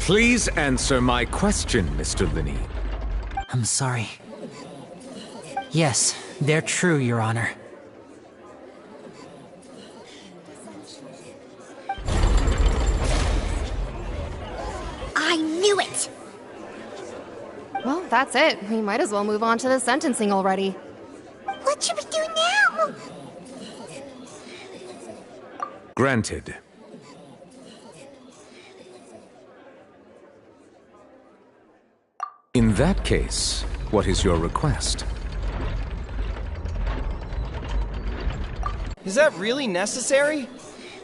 Please answer my question, Mr. Linney. I'm sorry. Yes, they're true, Your Honor. do it! Well, that's it. We might as well move on to the sentencing already. What should we do now? Granted. In that case, what is your request? Is that really necessary?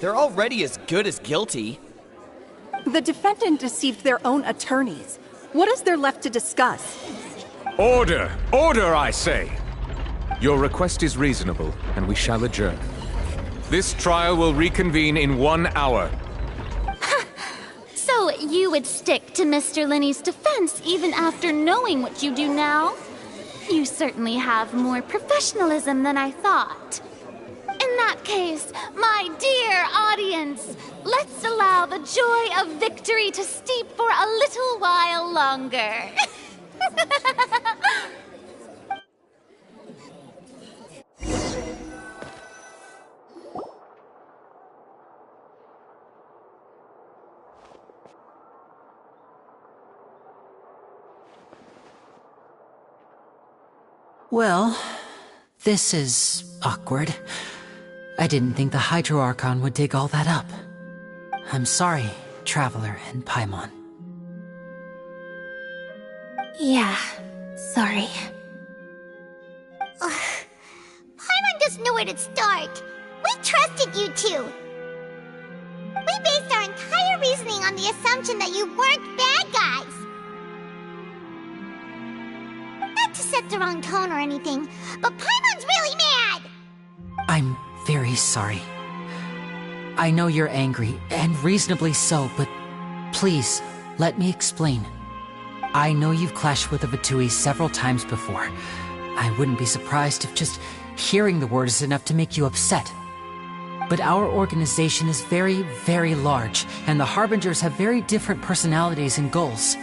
They're already as good as guilty. The defendant deceived their own attorneys. What is there left to discuss? Order! Order, I say! Your request is reasonable, and we shall adjourn. This trial will reconvene in 1 hour. So you would stick to Mr. Linney's defense even after knowing what you do now? You certainly have more professionalism than I thought. In that case, my dear audience, let's allow the joy of victory to steep for a little while longer. Well, this is awkward. I didn't think the Hydro Archon would dig all that up. I'm sorry, Traveler and Paimon. Yeah, sorry. Paimon doesn't know where to start. We trusted you two. We based our entire reasoning on the assumption that you weren't bad guys. Not to set the wrong tone or anything, but Paimon's really mad! I'm very sorry. I know you're angry, and reasonably so, but please, let me explain. I know you've clashed with the Fatui several times before. I wouldn't be surprised if just hearing the word is enough to make you upset. But our organization is very, very large, and the Harbingers have very different personalities and goals.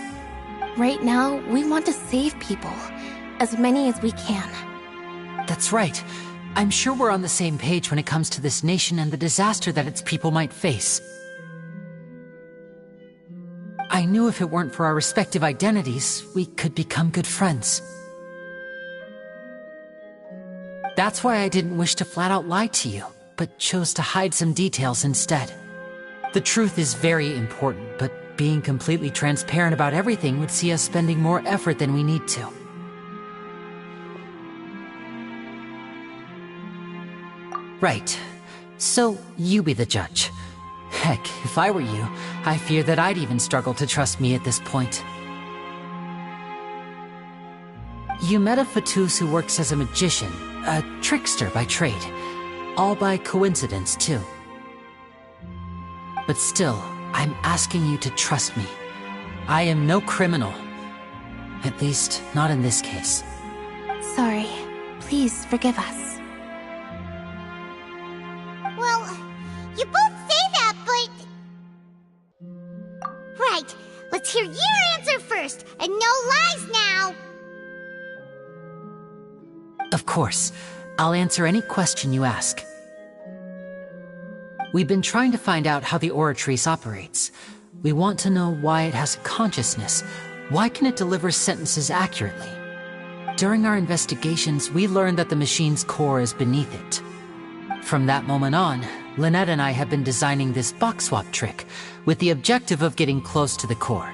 Right now, we want to save people. As many as we can. That's right. I'm sure we're on the same page when it comes to this nation and the disaster that its people might face. I knew if it weren't for our respective identities, we could become good friends. That's why I didn't wish to flat out lie to you, but chose to hide some details instead. The truth is very important, but being completely transparent about everything would see us spending more effort than we need to. Right. So, you be the judge. Heck, if I were you, I fear that I'd even struggle to trust me at this point. You met a Fatus who works as a magician, a trickster by trade. All by coincidence, too. But still, I'm asking you to trust me. I am no criminal. At least, not in this case. Sorry. Please forgive us. Well, you both say that, but... Right, let's hear your answer first, and no lies now! Of course. I'll answer any question you ask. We've been trying to find out how the Oratrice operates. We want to know why it has a consciousness. Why can it deliver sentences accurately? During our investigations, we learned that the machine's core is beneath it. From that moment on, Lynette and I have been designing this box swap trick, with the objective of getting close to the core.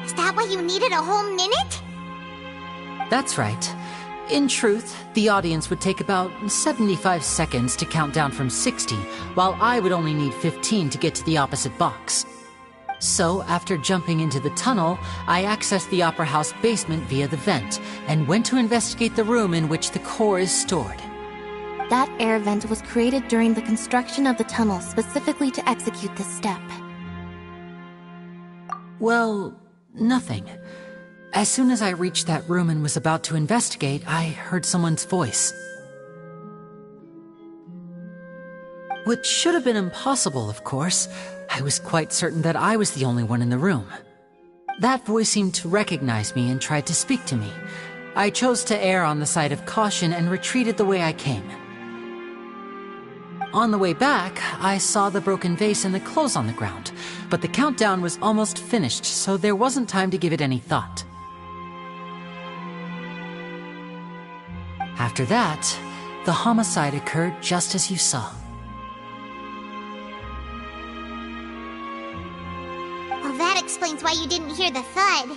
Is that why you needed a whole minute? That's right. In truth, the audience would take about 75 seconds to count down from 60, while I would only need 15 to get to the opposite box. So, after jumping into the tunnel, I accessed the Opera House basement via the vent, and went to investigate the room in which the core is stored. That air vent was created during the construction of the tunnel specifically to execute this step. Well, nothing. As soon as I reached that room and was about to investigate, I heard someone's voice. Which should have been impossible, of course. I was quite certain that I was the only one in the room. That voice seemed to recognize me and tried to speak to me. I chose to err on the side of caution and retreated the way I came. On the way back, I saw the broken vase and the clothes on the ground, but the countdown was almost finished, so there wasn't time to give it any thought. After that, the homicide occurred just as you saw. Well, that explains why you didn't hear the thud.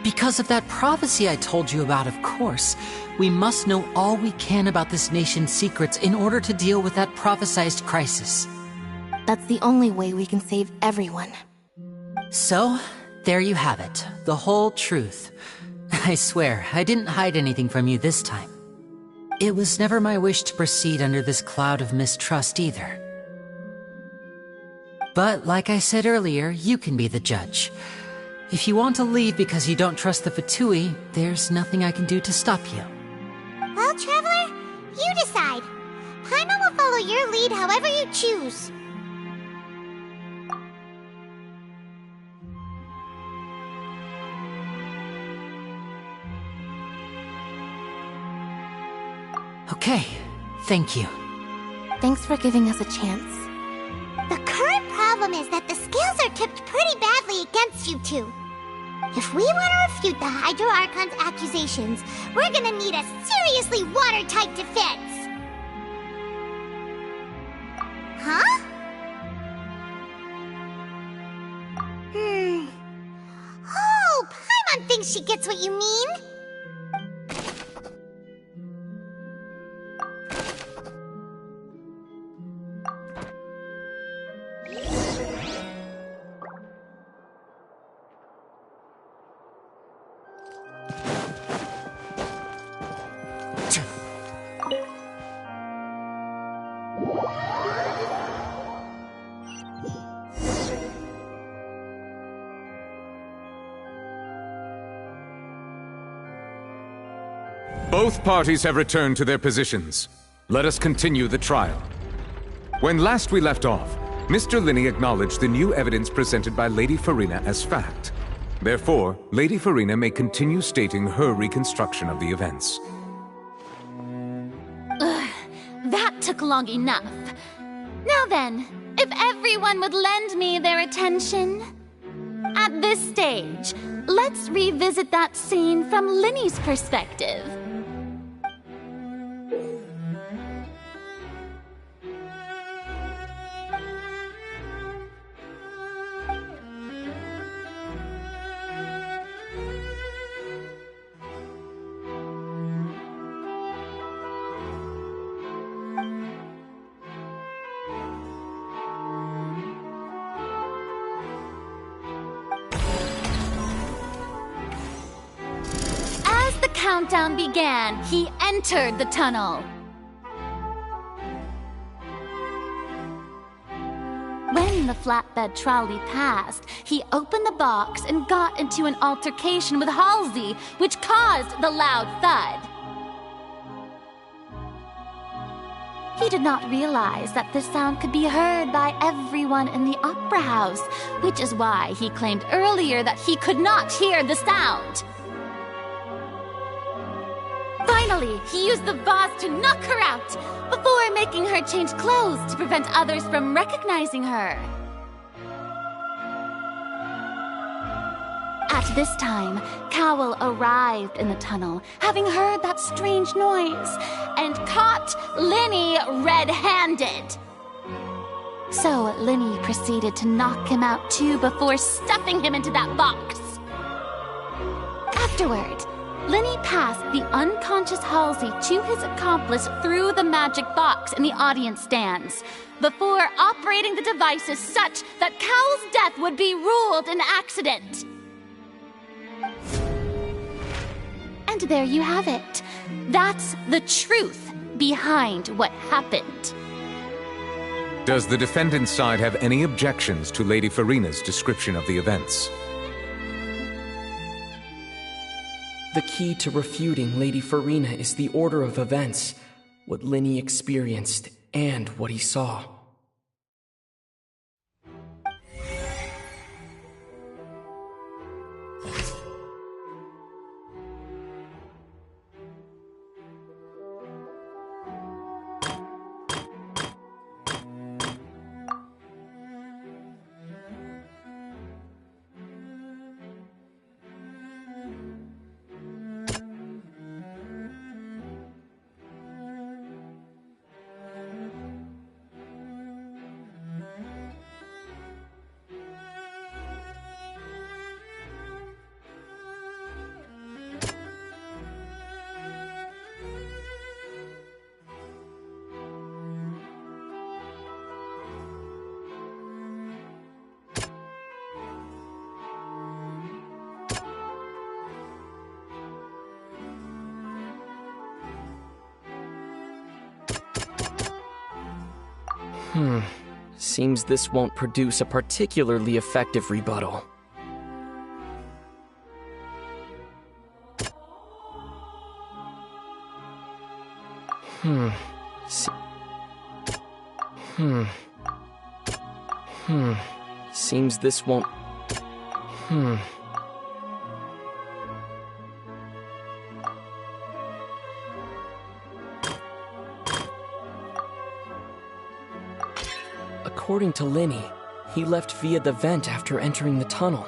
Because of that prophecy I told you about, of course. We must know all we can about this nation's secrets in order to deal with that prophesized crisis. That's the only way we can save everyone. So, there you have it. The whole truth. I swear, I didn't hide anything from you this time. It was never my wish to proceed under this cloud of mistrust either. But like I said earlier, you can be the judge. If you want to leave because you don't trust the Fatui, there's nothing I can do to stop you. Well, Traveler, you decide. Paimon will follow your lead however you choose. Okay, thank you. Thanks for giving us a chance. The current problem is that the scales are tipped pretty badly against you two. If we want to refute the Hydro Archon's accusations, we're gonna need a seriously watertight defense. Huh? Oh, Paimon thinks she gets what you mean. Both parties have returned to their positions. Let us continue the trial. When last we left off, Mr. Linney acknowledged the new evidence presented by Lady Farina as fact. Therefore, Lady Farina may continue stating her reconstruction of the events. Ugh, that took long enough. Now then, if everyone would lend me their attention. At this stage, let's revisit that scene from Linney's perspective. Countdown began, he entered the tunnel. When the flatbed trolley passed, he opened the box and got into an altercation with Halsey, which caused the loud thud. He did not realize that this sound could be heard by everyone in the opera house, which is why he claimed earlier that he could not hear the sound. Finally, he used the vase to knock her out, before making her change clothes to prevent others from recognizing her. At this time, Cowell arrived in the tunnel, having heard that strange noise, and caught Linney red-handed. So Linney proceeded to knock him out too before stuffing him into that box. Afterward, Linney passed the unconscious Halsey to his accomplice through the magic box in the audience stands, before operating the devices such that Cowell's death would be ruled an accident. And there you have it. That's the truth behind what happened. Does the defendant's side have any objections to Lady Farina's description of the events? The key to refuting Lady Farina is the order of events, what Linney experienced, and what he saw. Seems this won't produce a particularly effective rebuttal. Seems this won't... According to Linny, he left via the vent after entering the tunnel.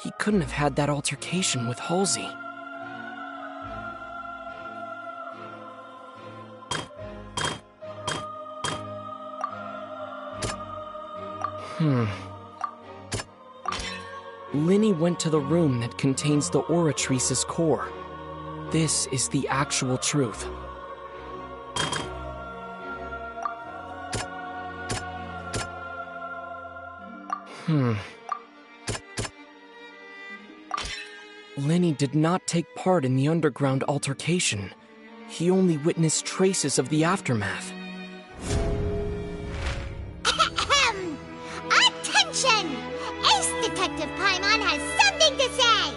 He couldn't have had that altercation with Halsey. Linny went to the room that contains the Oratrice's core. This is the actual truth. Linny did not take part in the underground altercation. He only witnessed traces of the aftermath. Attention! Ace Detective Paimon has something to say!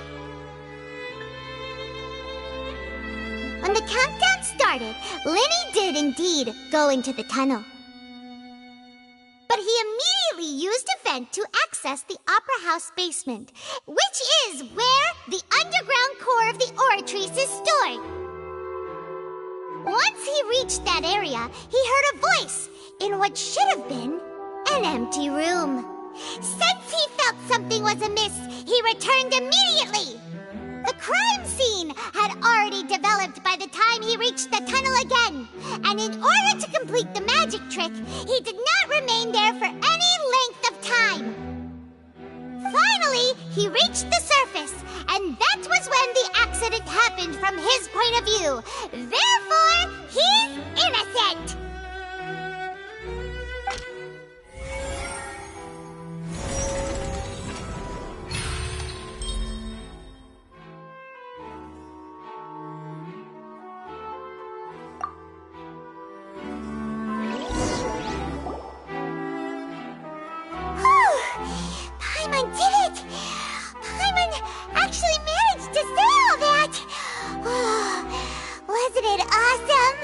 When the countdown started, Linny did indeed go into the tunnel. But he immediately used a vent to access the Opera House basement, which is where the underground core of the Oratrice is stored. Once he reached that area, he heard a voice in what should have been an empty room. Since he felt something was amiss, he returned immediately. The crime scene had already developed by the time he reached the tunnel again, and in order to complete the magic trick, he did not remain there for any length of time. Finally, he reached the surface, and that was when the accident happened from his point of view. Therefore, he's innocent! Paimon did it! Paimon actually managed to say all that! Wasn't it awesome?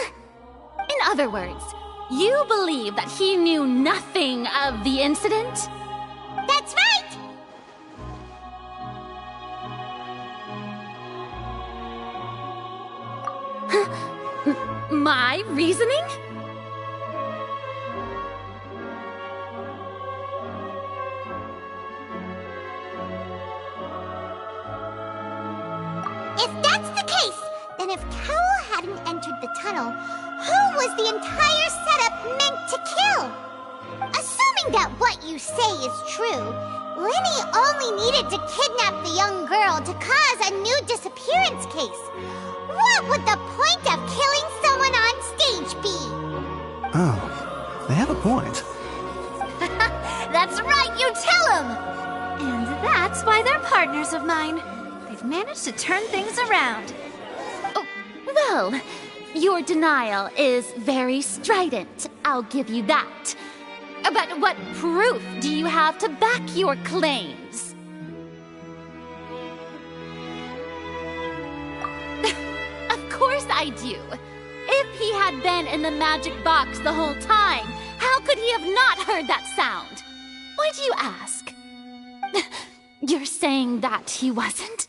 In other words, you believe that he knew nothing of the incident? That's right! My reasoning? If that's the case, then if Cowell hadn't entered the tunnel, who was the entire setup meant to kill? Assuming that what you say is true, Linny only needed to kidnap the young girl to cause a new disappearance case. What would the point of killing someone on stage be? Oh, they have a point. That's right, you tell him! And that's why they're partners of mine. They've managed to turn things around. Oh, well, your denial is very strident, I'll give you that. But what proof do you have to back your claims? Of course I do. If he had been in the magic box the whole time, how could he have not heard that sound? Why do you ask? You're saying that he wasn't?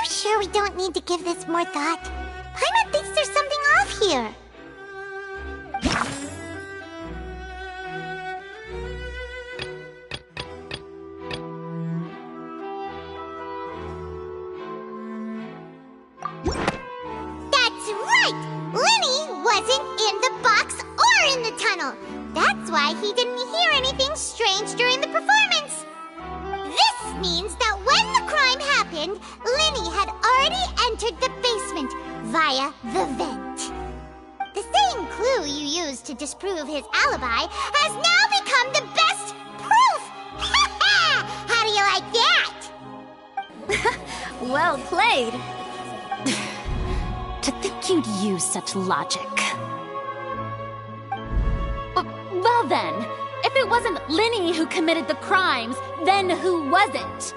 Sure we don't need to give this more thought? Paimon thinks there's something off here. That's right! Linny wasn't in the box or in the tunnel. That's why he didn't hear anything strange during the performance. This means that when the crime happened, Linny had already entered the basement via the vent. The same clue you used to disprove his alibi has now become the best proof! How do you like that? Well played. To think you'd use such logic. Well then, if it wasn't Linny who committed the crimes, then who was it?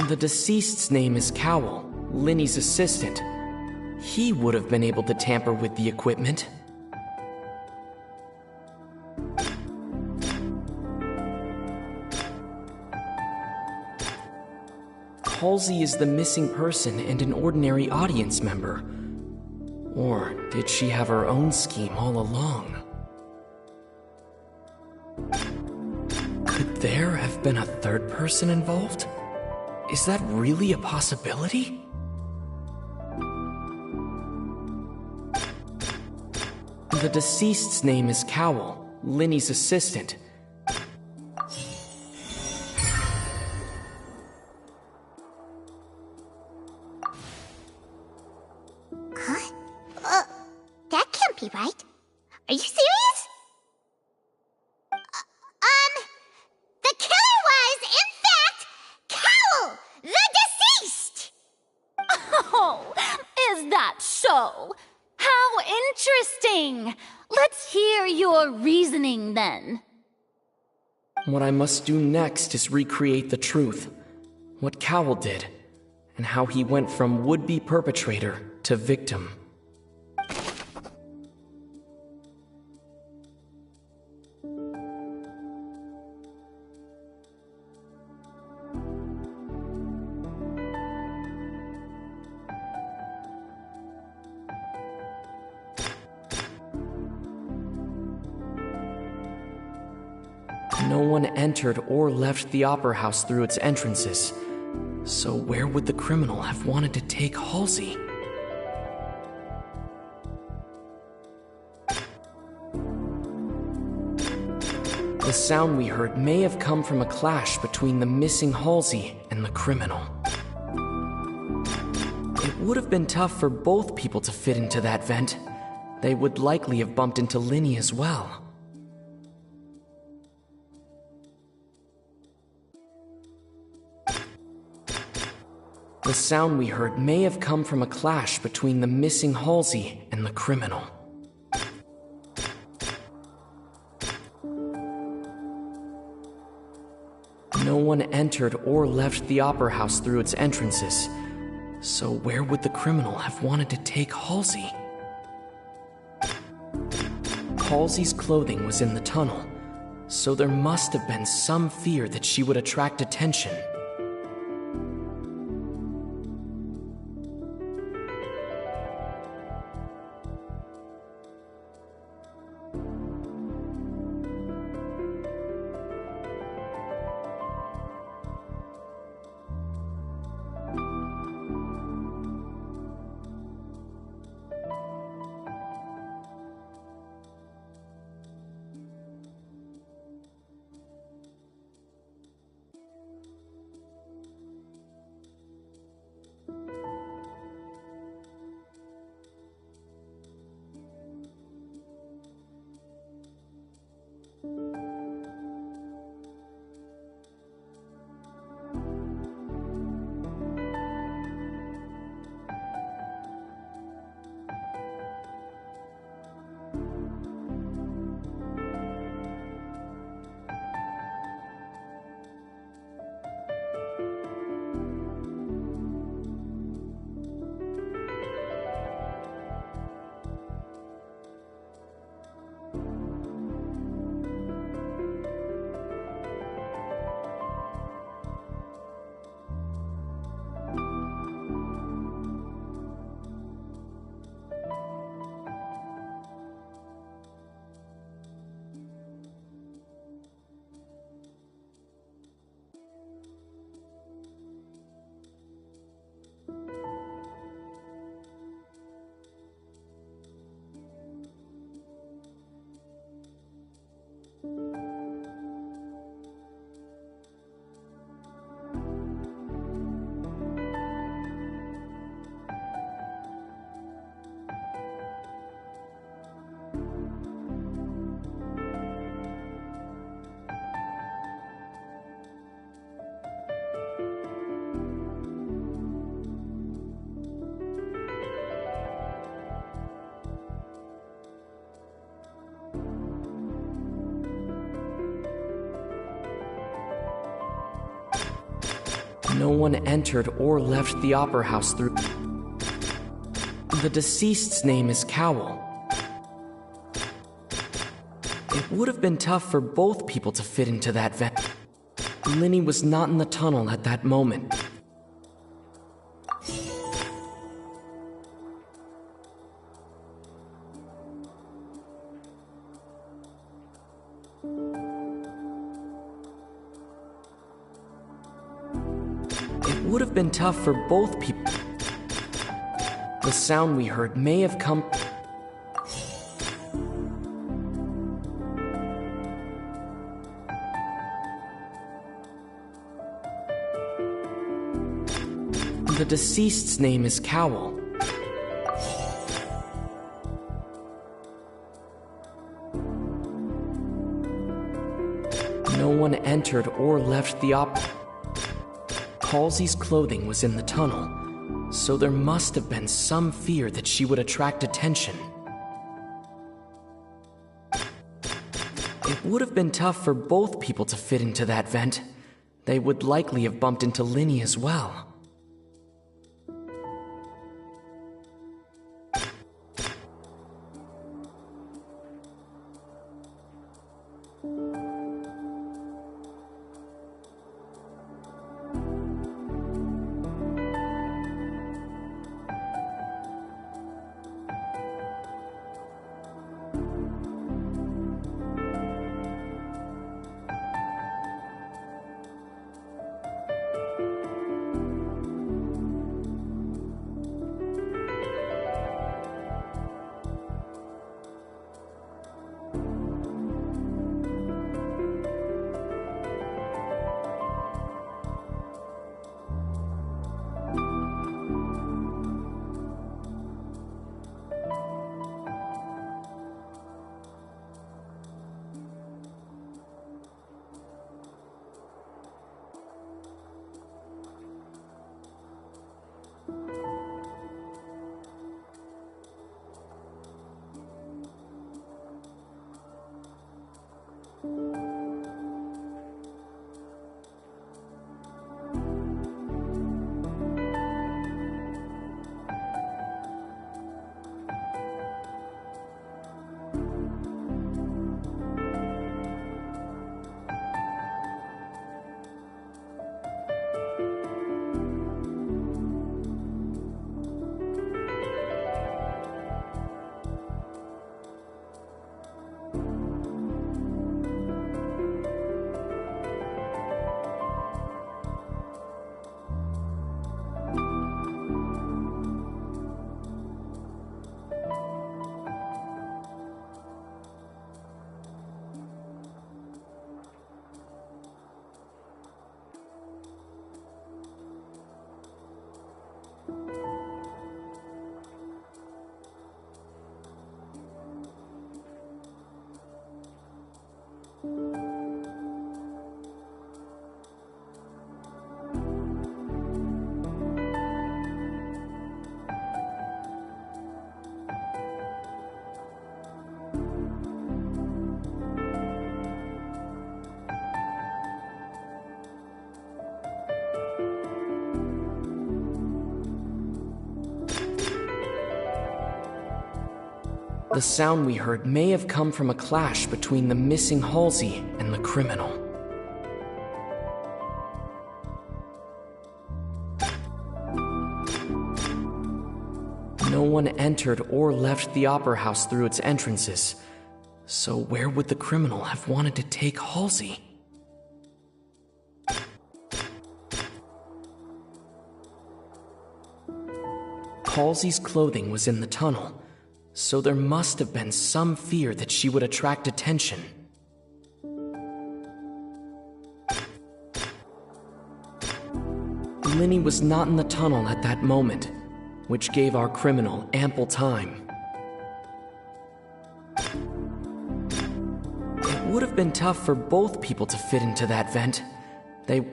The deceased's name is Cowell, Linny's assistant. He would have been able to tamper with the equipment. Halsey is the missing person and an ordinary audience member. Or did she have her own scheme all along? Could there have been a third person involved? Is that really a possibility? The deceased's name is Cowell, Linny's assistant. Huh? That can't be right. Are you serious? The killer was, in fact, Cowell, the deceased! Oh, is that so? How interesting! Let's hear your reasoning then. What I must do next is recreate the truth. What Cowell did, and how he went from would-be perpetrator to victim. No one entered or left the Opera House through its entrances. So where would the criminal have wanted to take Halsey? The sound we heard may have come from a clash between the missing Halsey and the criminal. It would have been tough for both people to fit into that vent. They would likely have bumped into Linny as well. The The sound we heard may have come from a clash between the missing Halsey and the criminal. No one entered or left the Opera House through its entrances, so where would the criminal have wanted to take Halsey? Halsey's clothing was in the tunnel, so there must have been some fear that she would attract attention. No one entered or left the Opera House through... The deceased's name is Cowell. It would have been tough for both people to fit into that vent. Linny was not in the tunnel at that moment. It would have been tough for both people. The sound we heard may have come... The deceased's name is Cowell. No one entered or left the Halsey's clothing was in the tunnel, so there must have been some fear that she would attract attention. It would have been tough for both people to fit into that vent. They would likely have bumped into Linny as well. The sound we heard may have come from a clash between the missing Halsey and the criminal. No one entered or left the Opera House through its entrances, so where would the criminal have wanted to take Halsey? Halsey's clothing was in the tunnel, so there must have been some fear that she would attract attention. Linny was not in the tunnel at that moment, which gave our criminal ample time. It would have been tough for both people to fit into that vent. They...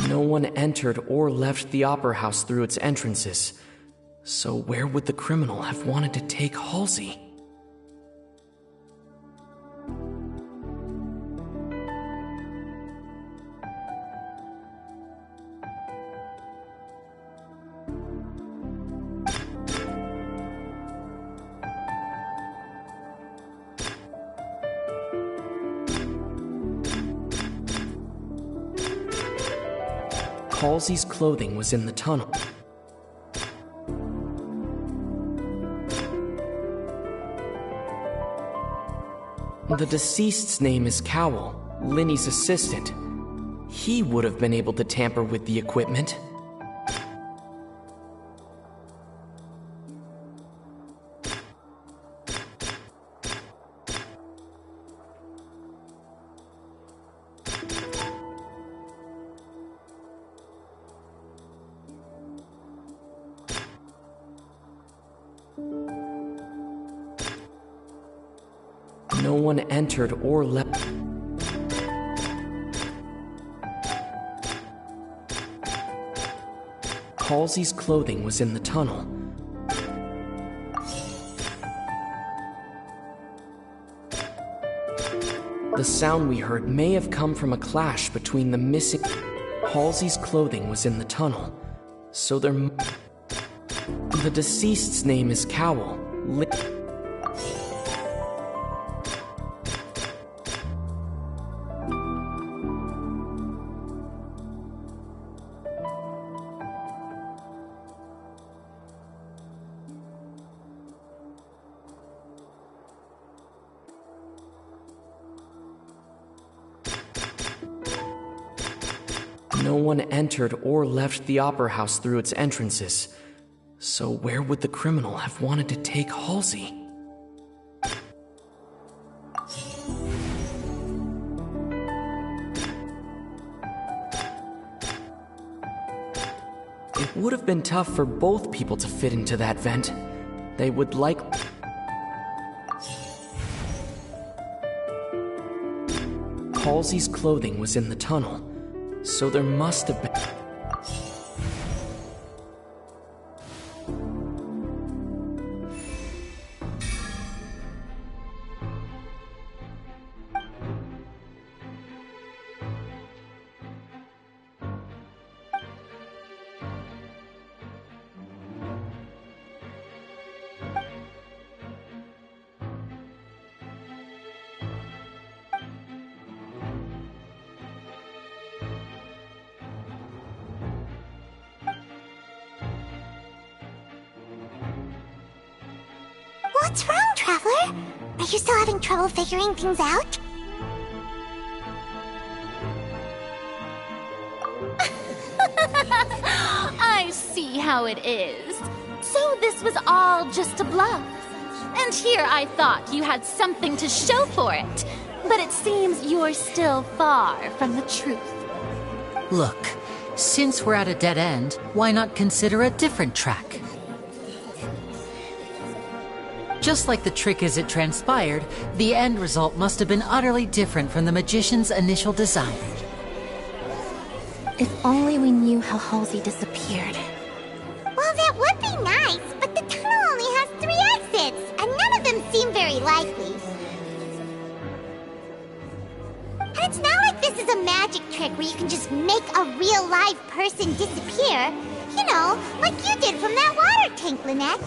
No one entered or left the Opera House through its entrances, so where would the criminal have wanted to take Halsey? Halsey's clothing was in the tunnel. The deceased's name is Cowell, Linny's assistant. He would have been able to tamper with the equipment. No one entered or left. Halsey's clothing was in the tunnel. The sound we heard may have come from a clash between the missing... Halsey's clothing was in the tunnel, so there... The deceased's name is Cowell. No one entered or left the Opera House through its entrances, so where would the criminal have wanted to take Halsey? It would have been tough for both people to fit into that vent. They would like... Halsey's clothing was in the tunnel, so there must have been... What's wrong, Traveler? Are you still having trouble figuring things out? I see how it is. So this was all just a bluff. And here I thought you had something to show for it. But it seems you're still far from the truth. Look, Since we're at a dead end, why not consider a different track? Just like the trick as it transpired, the end result must have been utterly different from the magician's initial design. If only we knew how Halsey disappeared. Well, that would be nice, but the tunnel only has 3 exits, and none of them seem very likely. And it's not like this is a magic trick where you can just make a real live person disappear. You know, like you did from that water tank, Lynette.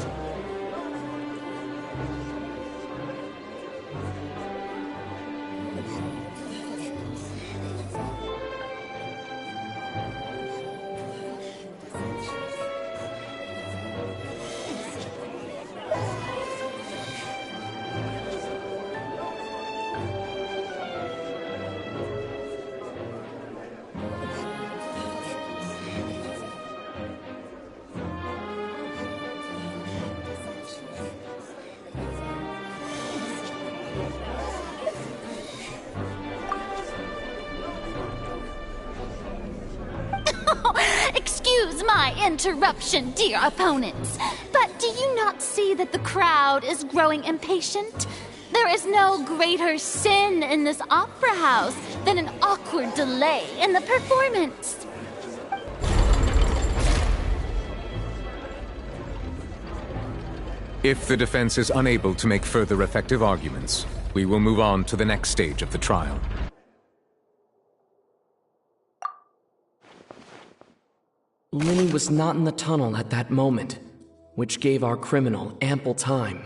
Excuse my interruption, dear opponents, but do you not see that the crowd is growing impatient? There is no greater sin in this opera house than an awkward delay in the performance. If the defense is unable to make further effective arguments, we will move on to the next stage of the trial. Linny was not in the tunnel at that moment, which gave our criminal ample time.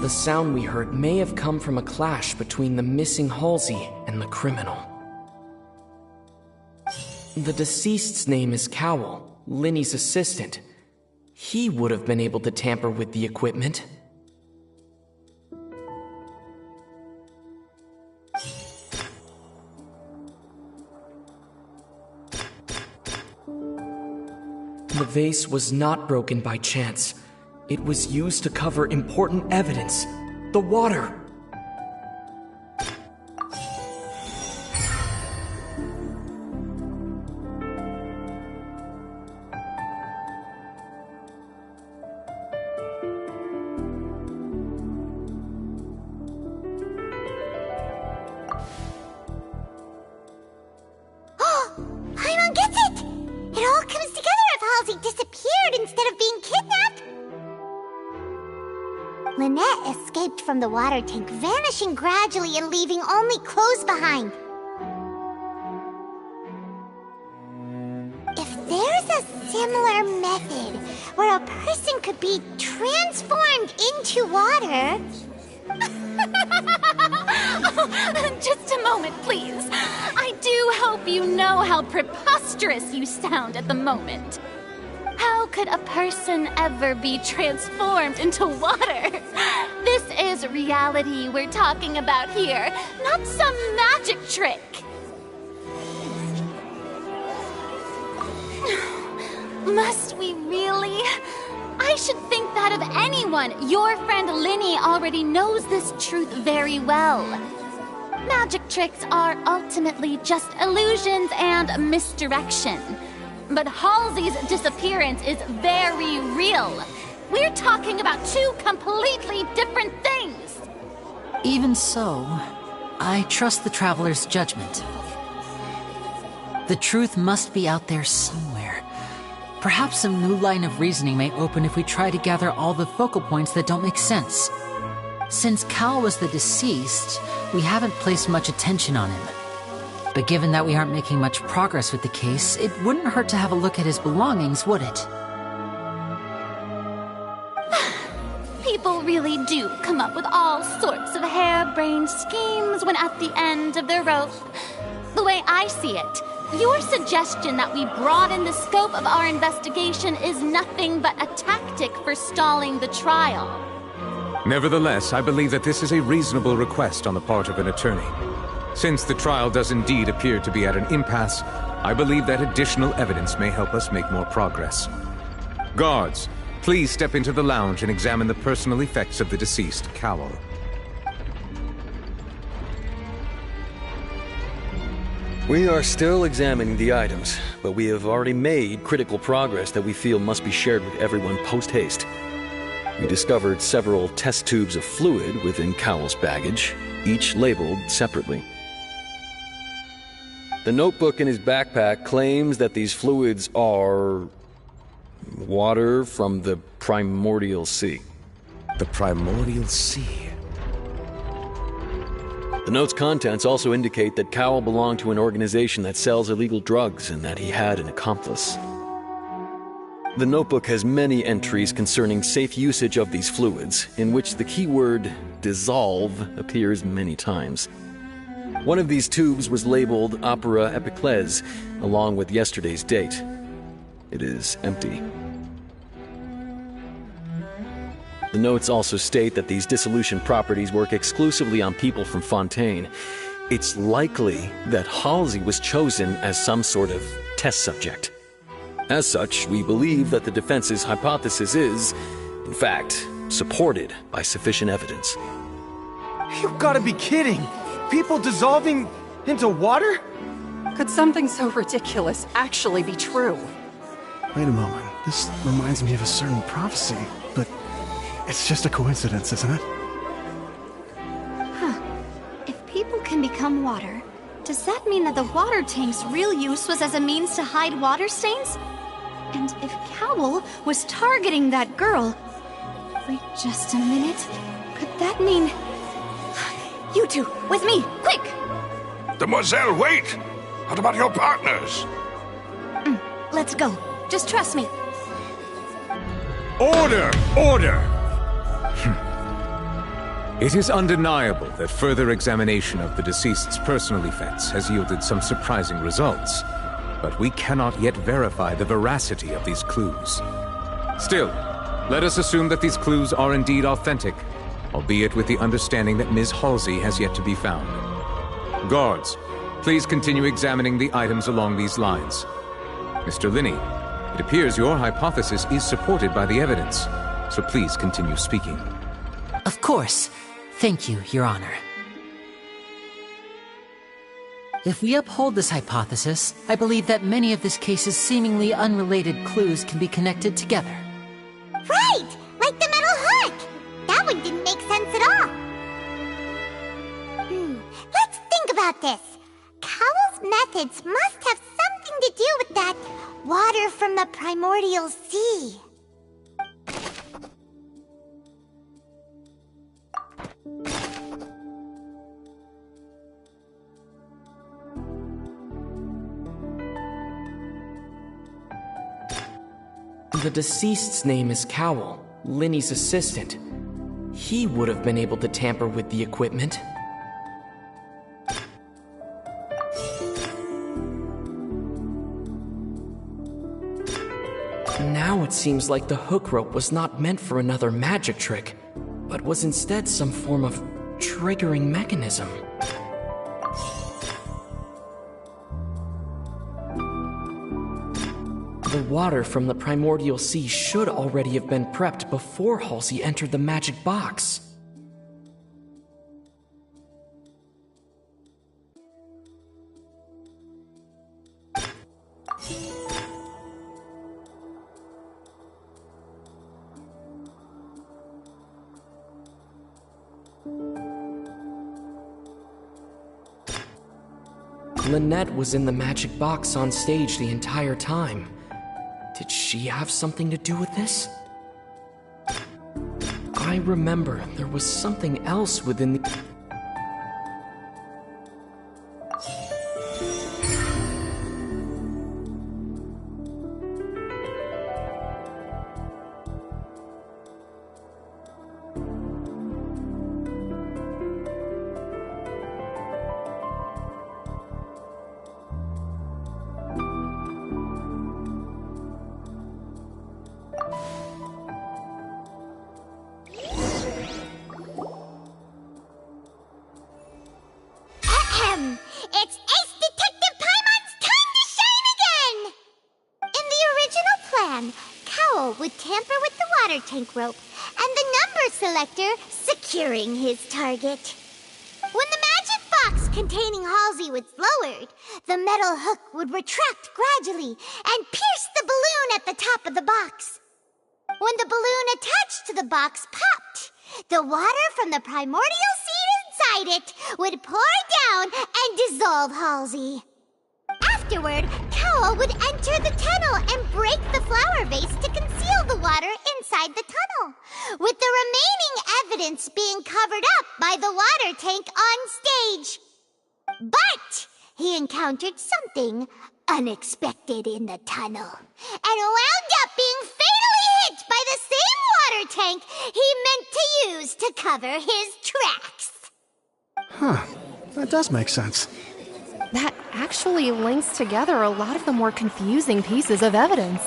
The sound we heard may have come from a clash between the missing Halsey and the criminal. The deceased's name is Cowell, Linny's assistant. He would have been able to tamper with the equipment. The vase was not broken by chance. It was used to cover important evidence. The water. Paimon gets it! It all comes together if Halsey disappeared instead of being kidnapped. Lynette escaped from the water tank, vanishing gradually and leaving only clothes behind. If there's a similar method where a person could be transformed into water... Oh, just a moment, please. I do hope you know how preposterous you sound at the moment. How could a person ever be transformed into water? This is reality we're talking about here, not some magic trick. Must we really? I should think that of anyone. Your friend Linny already knows this truth very well. Magic tricks are ultimately just illusions and misdirection. But Halsey's disappearance is very real. We're talking about 2 completely different things. Even so, I trust the traveler's judgment. The truth must be out there somewhere. Perhaps some new line of reasoning may open if we try to gather all the focal points that don't make sense. Since Cal was the deceased, we haven't placed much attention on him. But given that we aren't making much progress with the case, it wouldn't hurt to have a look at his belongings, would it? People really do come up with all sorts of harebrained schemes when at the end of their rope. The way I see it, your suggestion that we broaden the scope of our investigation is nothing but a tactic for stalling the trial. Nevertheless, I believe that this is a reasonable request on the part of an attorney. Since the trial does indeed appear to be at an impasse, I believe that additional evidence may help us make more progress. Guards, please step into the lounge and examine the personal effects of the deceased, Cowell. We are still examining the items, but we have already made critical progress that we feel must be shared with everyone post-haste. We discovered several test tubes of fluid within Cowell's baggage, each labeled separately. The notebook in his backpack claims that these fluids are water from the primordial sea. The primordial sea? The note's contents also indicate that Cowell belonged to an organization that sells illegal drugs and that he had an accomplice. The notebook has many entries concerning safe usage of these fluids, in which the keyword dissolve appears many times. One of these tubes was labeled AR45, along with yesterday's date. It is empty. The notes also state that these dissolution properties work exclusively on people from Fontaine. It's likely that Halsey was chosen as some sort of test subject. As such, we believe that the defense's hypothesis is, in fact, supported by sufficient evidence. You've got to be kidding! People dissolving into water? Could something so ridiculous actually be true? Wait a moment. This reminds me of a certain prophecy, but it's just a coincidence, isn't it? Huh. If people can become water, does that mean that the water tank's real use was as a means to hide water stains? And if Cowell was targeting that girl... Wait just a minute. Could that mean... You two, with me, quick! Demoiselle, wait! What about your partners? Let's go. Just trust me. Order! Order! It is undeniable that further examination of the deceased's personal effects has yielded some surprising results, but we cannot yet verify the veracity of these clues. Still, let us assume that these clues are indeed authentic, albeit with the understanding that Ms. Halsey has yet to be found. Guards, please continue examining the items along these lines. Mr. Linney, it appears your hypothesis is supported by the evidence, so please continue speaking. Of course. Thank you, Your Honor. If we uphold this hypothesis, I believe that many of this case's seemingly unrelated clues can be connected together. Right! Like the metal hook! That one didn't make sense at all. Let's think about this. Cowell's methods must have something to do with that water from the primordial sea. The deceased's name is Cowell, Linny's assistant. He would have been able to tamper with the equipment. Now it seems like the hook rope was not meant for another magic trick, but was instead some form of triggering mechanism. The water from the primordial sea should already have been prepped before Halsey entered the magic box. Lynette was in the magic box on stage the entire time. Did she have something to do with this? I remember there was something else within the... welcome! It's Ace Detective Paimon's time to shine again! In the original plan, Cowl would tamper with the water tank rope and the number selector securing his target. When the magic box containing Halsey was lowered, the metal hook would retract gradually and pierce the balloon at the top of the box. When the balloon attached to the box popped, the water from the primordial seed inside it would pour down and dissolve Halsey. Afterward, Cowl would enter the tunnel and break the flower vase to conceal the water inside the tunnel, with the remaining evidence being covered up by the water tank on stage. But he encountered something unexpected in the tunnel, and wound up being fatally hit by the same water tank he meant to use to cover his tracks. Huh. That does make sense. That actually links together a lot of the more confusing pieces of evidence.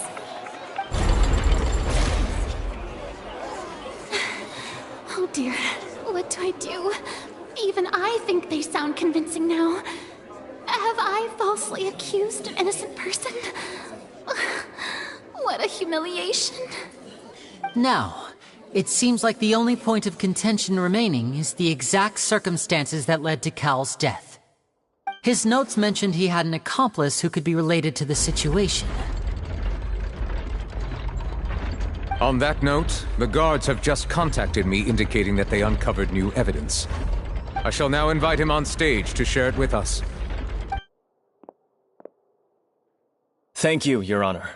Oh dear, what do I do? Even I think they sound convincing now. Have I falsely accused an innocent person? What a humiliation. Now, it seems like the only point of contention remaining is the exact circumstances that led to Cowl's death. His notes mentioned he had an accomplice who could be related to the situation. On that note, the guards have just contacted me indicating that they uncovered new evidence. I shall now invite him on stage to share it with us. Thank you, Your Honor.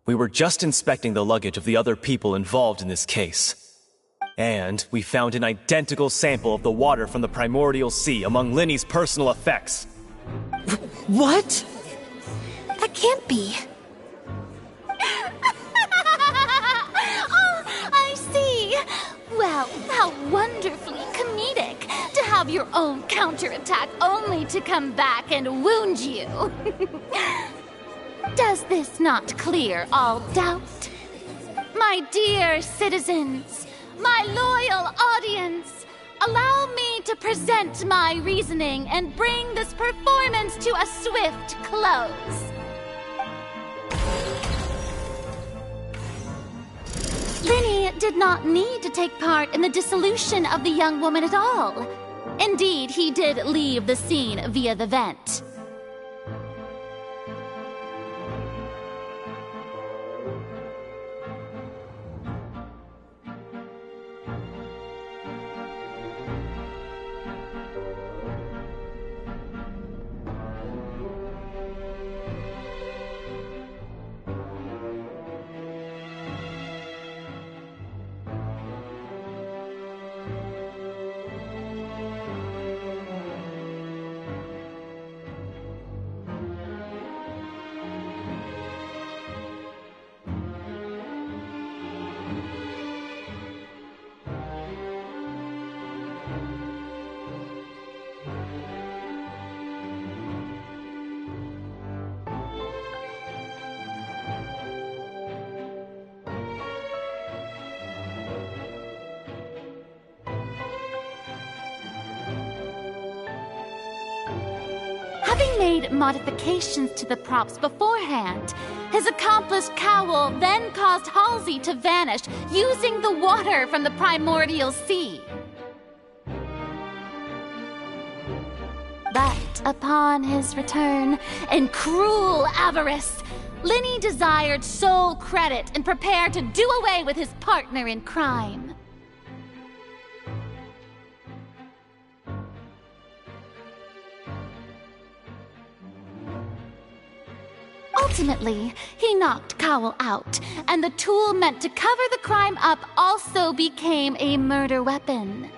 We were just inspecting the luggage of the other people involved in this case. And we found an identical sample of the water from the primordial sea among Linny's personal effects. What? That can't be. Oh, I see. Well, how wonderfully comedic to have your own counterattack only to come back and wound you. Does this not clear all doubt? My dear citizens, my loyal audience, allow me to present my reasoning and bring this performance to a swift close. Linny did not need to take part in the dissolution of the young woman at all. Indeed, he did leave the scene via the vent. Having made modifications to the props beforehand, his accomplice Cowl then caused Halsey to vanish using the water from the primordial sea. But upon his return, in cruel avarice, Linny desired sole credit and prepared to do away with his partner in crime. Ultimately, he knocked Cowl out, and the tool meant to cover the crime up also became a murder weapon.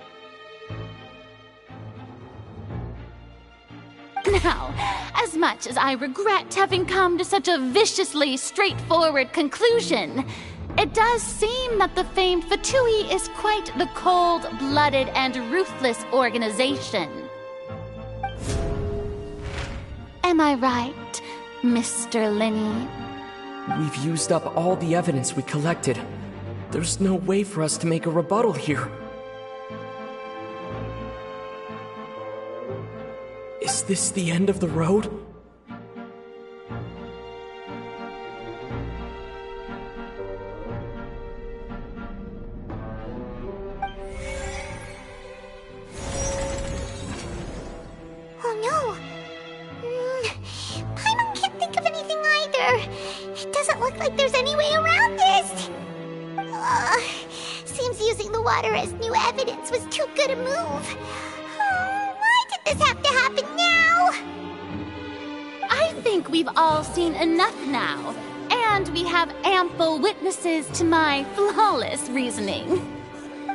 Now, as much as I regret having come to such a viciously straightforward conclusion, it does seem that the famed Fatui is quite the cold-blooded and ruthless organization. Am I right, Mr. Linny? We've used up all the evidence we collected. There's no way for us to make a rebuttal here. Is this the end of the road? Oh no! Paimon can't think of anything either. It doesn't look like there's any way around this. Seems using the water as new evidence was too good a move. Why did this have to happen now? I think we've all seen enough now, and we have ample witnesses to my flawless reasoning.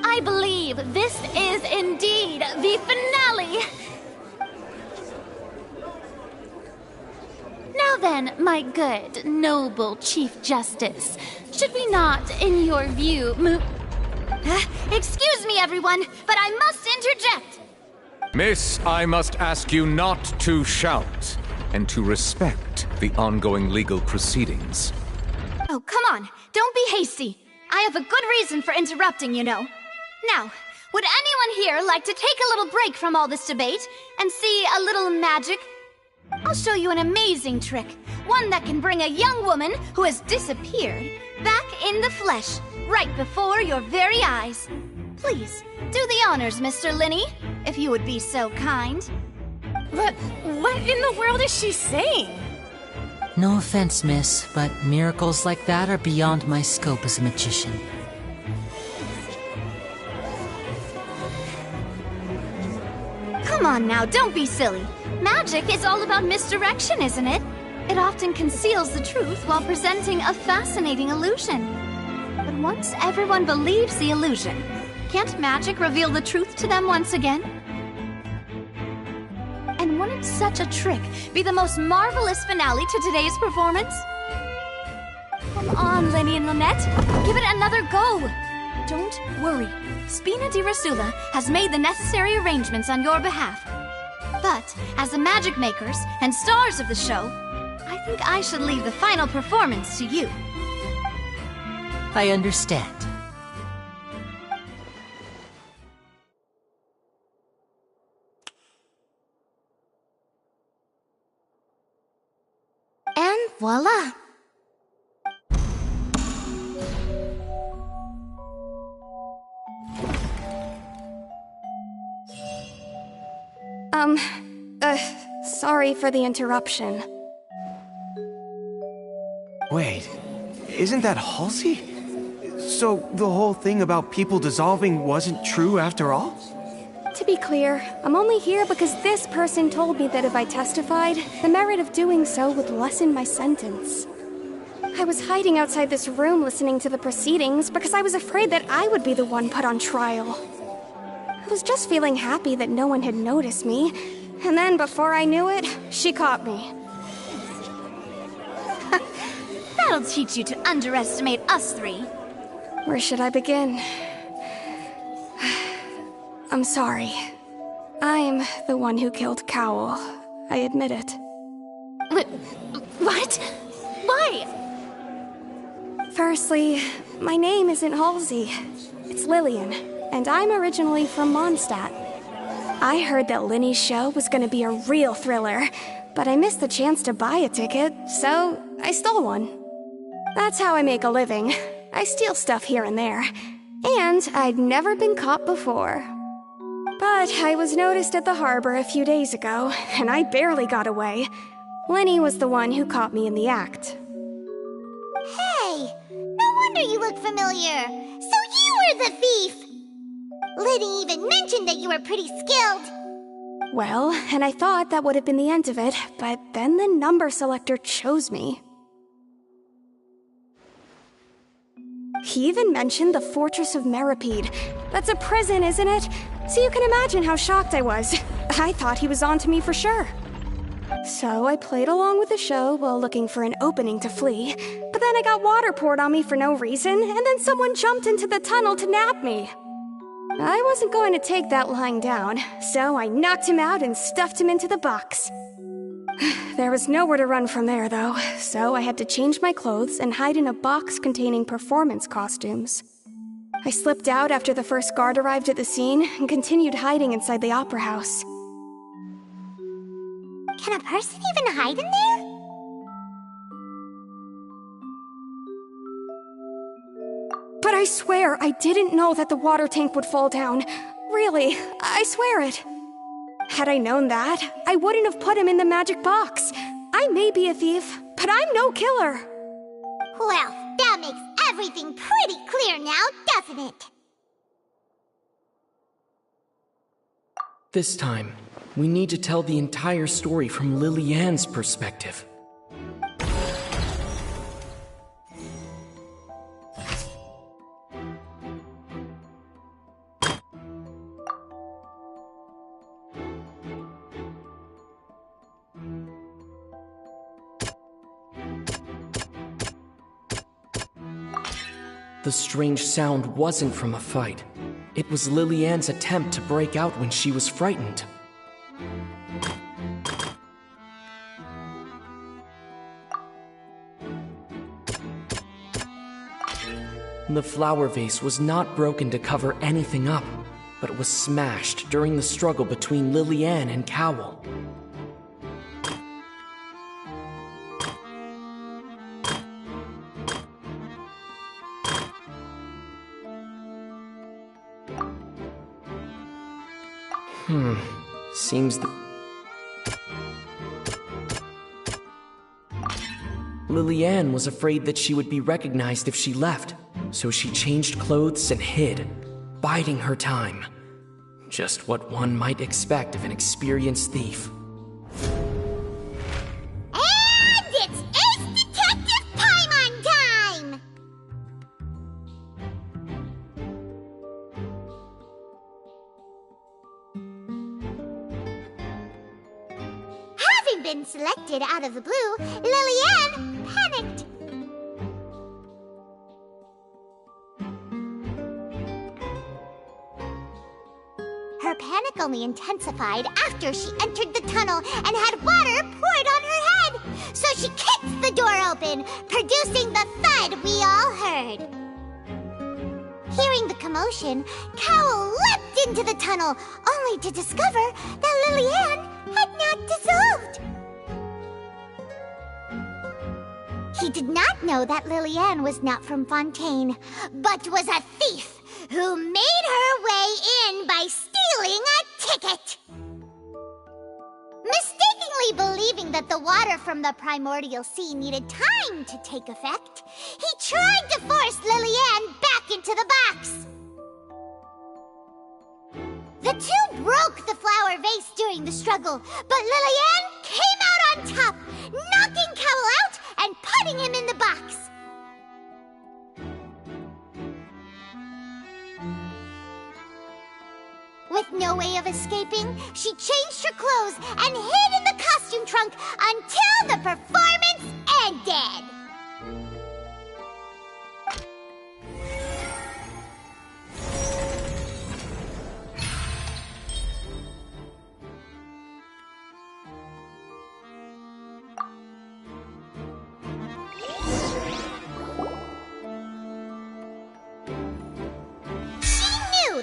I believe this is indeed the finale. Now then, my good, noble Chief Justice, should we not, in your view, move... Excuse me, everyone, but I must interject. Miss, I must ask you not to shout, and to respect the ongoing legal proceedings. Oh, come on. Don't be hasty. I have a good reason for interrupting, you know. Now, would anyone here like to take a little break from all this debate and see a little magic? I'll show you an amazing trick. One that can bring a young woman who has disappeared back in the flesh, right before your very eyes. Please, do the honors, Mr. Linny, if you would be so kind. But what in the world is she saying? No offense, miss, but miracles like that are beyond my scope as a magician. Come on now, don't be silly. Magic is all about misdirection, isn't it? It often conceals the truth while presenting a fascinating illusion. But once everyone believes the illusion, can't magic reveal the truth to them once again? And wouldn't such a trick be the most marvelous finale to today's performance? Come on, Lenny and Lynette, give it another go. Don't worry, Spina di Rasula has made the necessary arrangements on your behalf. But, as the magic makers and stars of the show, I think I should leave the final performance to you. I understand. And voila! Sorry for the interruption. Wait, isn't that Halsey? So the whole thing about people dissolving wasn't true after all? To be clear, I'm only here because this person told me that if I testified, the merit of doing so would lessen my sentence. I was hiding outside this room listening to the proceedings because I was afraid that I would be the one put on trial. I was just feeling happy that no one had noticed me, and then before I knew it, she caught me. That'll teach you to underestimate us three. Where should I begin? I'm sorry. I'm the one who killed Cowl. I admit it. What? Why? Firstly, my name isn't Halsey. It's Lillian, and I'm originally from Mondstadt. I heard that Linny's show was gonna be a real thriller, but I missed the chance to buy a ticket, so I stole one. That's how I make a living. I steal stuff here and there. And I'd never been caught before. But I was noticed at the harbor a few days ago, and I barely got away. Linny was the one who caught me in the act. Hey, no wonder you look familiar. So you were the thief! Liddy even mentioned that you were pretty skilled. Well, and I thought that would have been the end of it, but then the number selector chose me. He even mentioned the Fortress of Meripede. That's a prison, isn't it? So you can imagine how shocked I was. I thought he was onto me for sure. So I played along with the show while looking for an opening to flee, but then I got water poured on me for no reason, and then someone jumped into the tunnel to nab me. I wasn't going to take that lying down, so I knocked him out and stuffed him into the box. There was nowhere to run from there, though, so I had to change my clothes and hide in a box containing performance costumes. I slipped out after the first guard arrived at the scene and continued hiding inside the opera house. Can a person even hide in there? But I swear I didn't know that the water tank would fall down. Really, I swear it. Had I known that, I wouldn't have put him in the magic box. I may be a thief, but I'm no killer. Well, that makes everything pretty clear now, doesn't it? This time, we need to tell the entire story from Lily-Ann's perspective. The strange sound wasn't from a fight. It was Lily-Ann's attempt to break out when she was frightened. The flower vase was not broken to cover anything up, but was smashed during the struggle between Lily-Ann and Cowl. Seems Lily-Ann was afraid that she would be recognized if she left, so she changed clothes and hid, biding her time. Just what one might expect of an experienced thief. And it's Ace Detective Paimon time! Having been selected out of the blue, Lily-Ann panicked. Her panic only intensified after she entered the tunnel and had water poured on her head. So she kicked the door open, producing the thud we all heard. Hearing the commotion, Cowl leapt into the tunnel, only to discover that Lily-Ann had not dissolved. He did not know that Lily-Ann was not from Fontaine, but was a thief who made her way in by stealing a ticket. Mistakenly believing that the water from the primordial sea needed time to take effect, he tried to force Lily-Ann back into the box. The two broke the flower vase during the struggle, but Lily-Ann came out on top, knocking Cowl out and putting him in the box. With no way of escaping, she changed her clothes and hid in the costume trunk until the performance ended.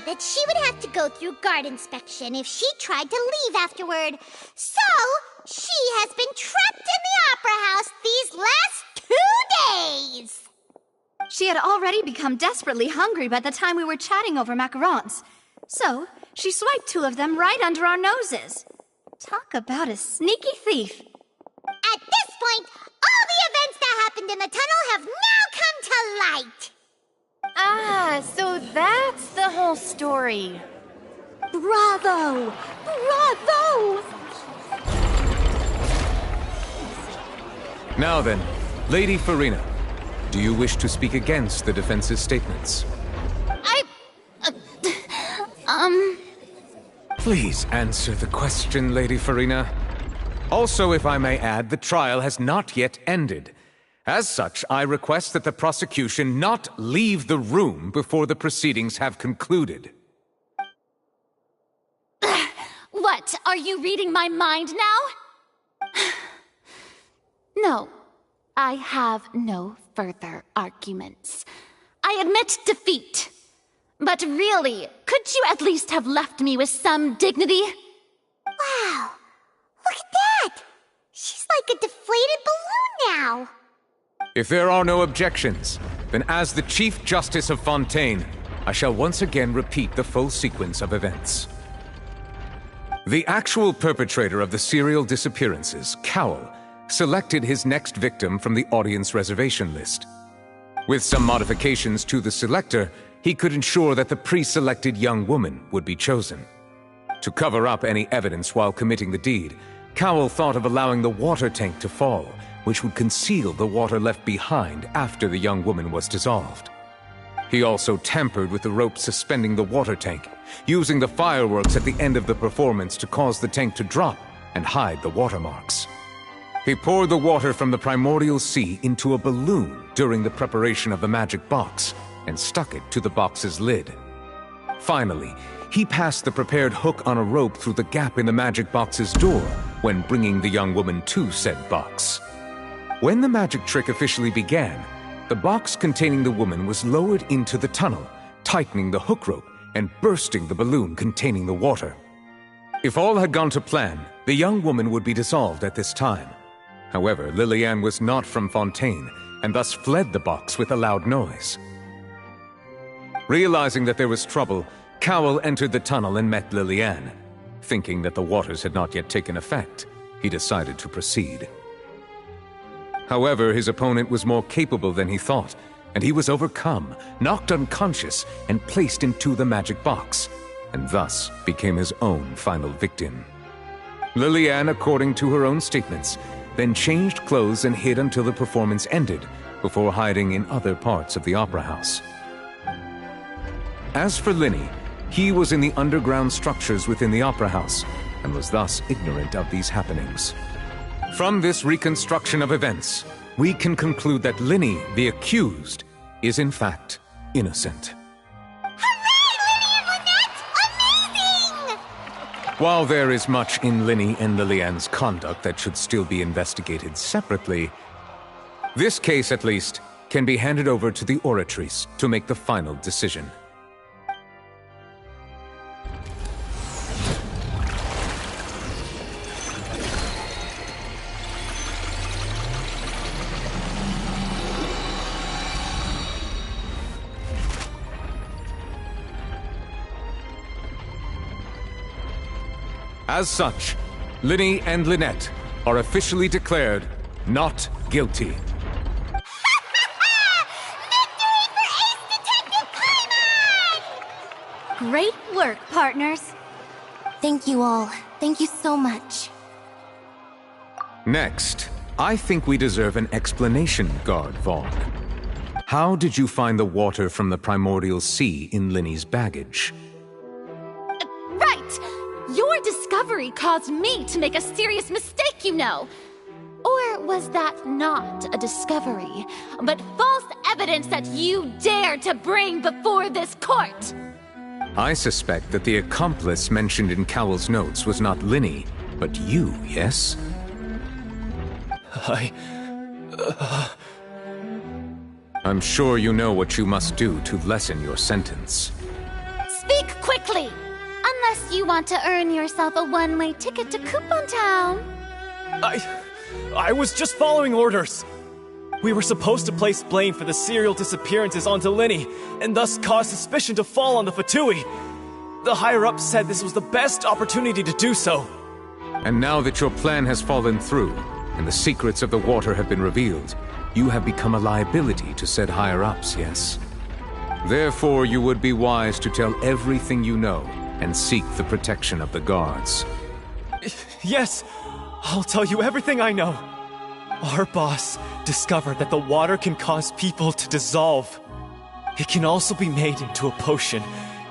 That she would have to go through guard inspection if she tried to leave afterward. So, she has been trapped in the Opera House these last 2 days. She had already become desperately hungry by the time we were chatting over macarons. So, she swiped 2 of them right under our noses. Talk about a sneaky thief. At this point, all the events that happened in the tunnel have now come to light. Ah, so that's the whole story. Bravo! Bravo! Now then, Lady Farina, do you wish to speak against the defense's statements? Please answer the question, Lady Farina. Also, if I may add, the trial has not yet ended. As such, I request that the prosecution not leave the room before the proceedings have concluded. What? Are you reading my mind now? No, I have no further arguments. I admit defeat. But really, could you at least have left me with some dignity? Wow, look at that! If there are no objections, then as the Chief Justice of Fontaine, I shall once again repeat the full sequence of events. The actual perpetrator of the serial disappearances, Cowell, selected his next victim from the audience reservation list. With some modifications to the selector, he could ensure that the pre-selected young woman would be chosen. To cover up any evidence while committing the deed, Cowell thought of allowing the water tank to fall, which would conceal the water left behind after the young woman was dissolved. He also tampered with the rope suspending the water tank, using the fireworks at the end of the performance to cause the tank to drop and hide the watermarks. He poured the water from the primordial sea into a balloon during the preparation of the magic box and stuck it to the box's lid. Finally, he passed the prepared hook on a rope through the gap in the magic box's door when bringing the young woman to said box. When the magic trick officially began, the box containing the woman was lowered into the tunnel, tightening the hook rope and bursting the balloon containing the water. If all had gone to plan, the young woman would be dissolved at this time. However, Lillian was not from Fontaine, and thus fled the box with a loud noise. Realizing that there was trouble, Cowell entered the tunnel and met Lillian. Thinking that the waters had not yet taken effect, he decided to proceed. However, his opponent was more capable than he thought, and he was overcome, knocked unconscious, and placed into the magic box, and thus became his own final victim. Lillian, according to her own statements, then changed clothes and hid until the performance ended, before hiding in other parts of the opera house. As for Linny, he was in the underground structures within the opera house, and was thus ignorant of these happenings. From this reconstruction of events, we can conclude that Linny, the accused, is in fact innocent. While there is much in Linny and Lillian's conduct that should still be investigated separately, this case, at least, can be handed over to the Oratrice to make the final decision. As such, Linny and Lynette are officially declared not guilty. Great work, partners. Thank you all. Thank you so much. Next, I think we deserve an explanation, Guard Vaughn. How did you find the water from the primordial sea in Linny's baggage? Right! Your discovery caused me to make a serious mistake, you know. Or was that not a discovery, but false evidence that you dared to bring before this court? I suspect that the accomplice mentioned in Cowell's notes was not Linny, but you, yes? I'm sure you know what you must do to lessen your sentence. Speak quickly! Unless you want to earn yourself a one-way ticket to Coupon Town. I was just following orders. We were supposed to place blame for the serial disappearances onto Linny, and thus cause suspicion to fall on the Fatui. The higher-ups said this was the best opportunity to do so. And now that your plan has fallen through, and the secrets of the water have been revealed, you have become a liability to said higher-ups, yes? Therefore, you would be wise to tell everything you know, and seek the protection of the guards. Yes, I'll tell you everything I know. Our boss discovered that the water can cause people to dissolve. It can also be made into a potion,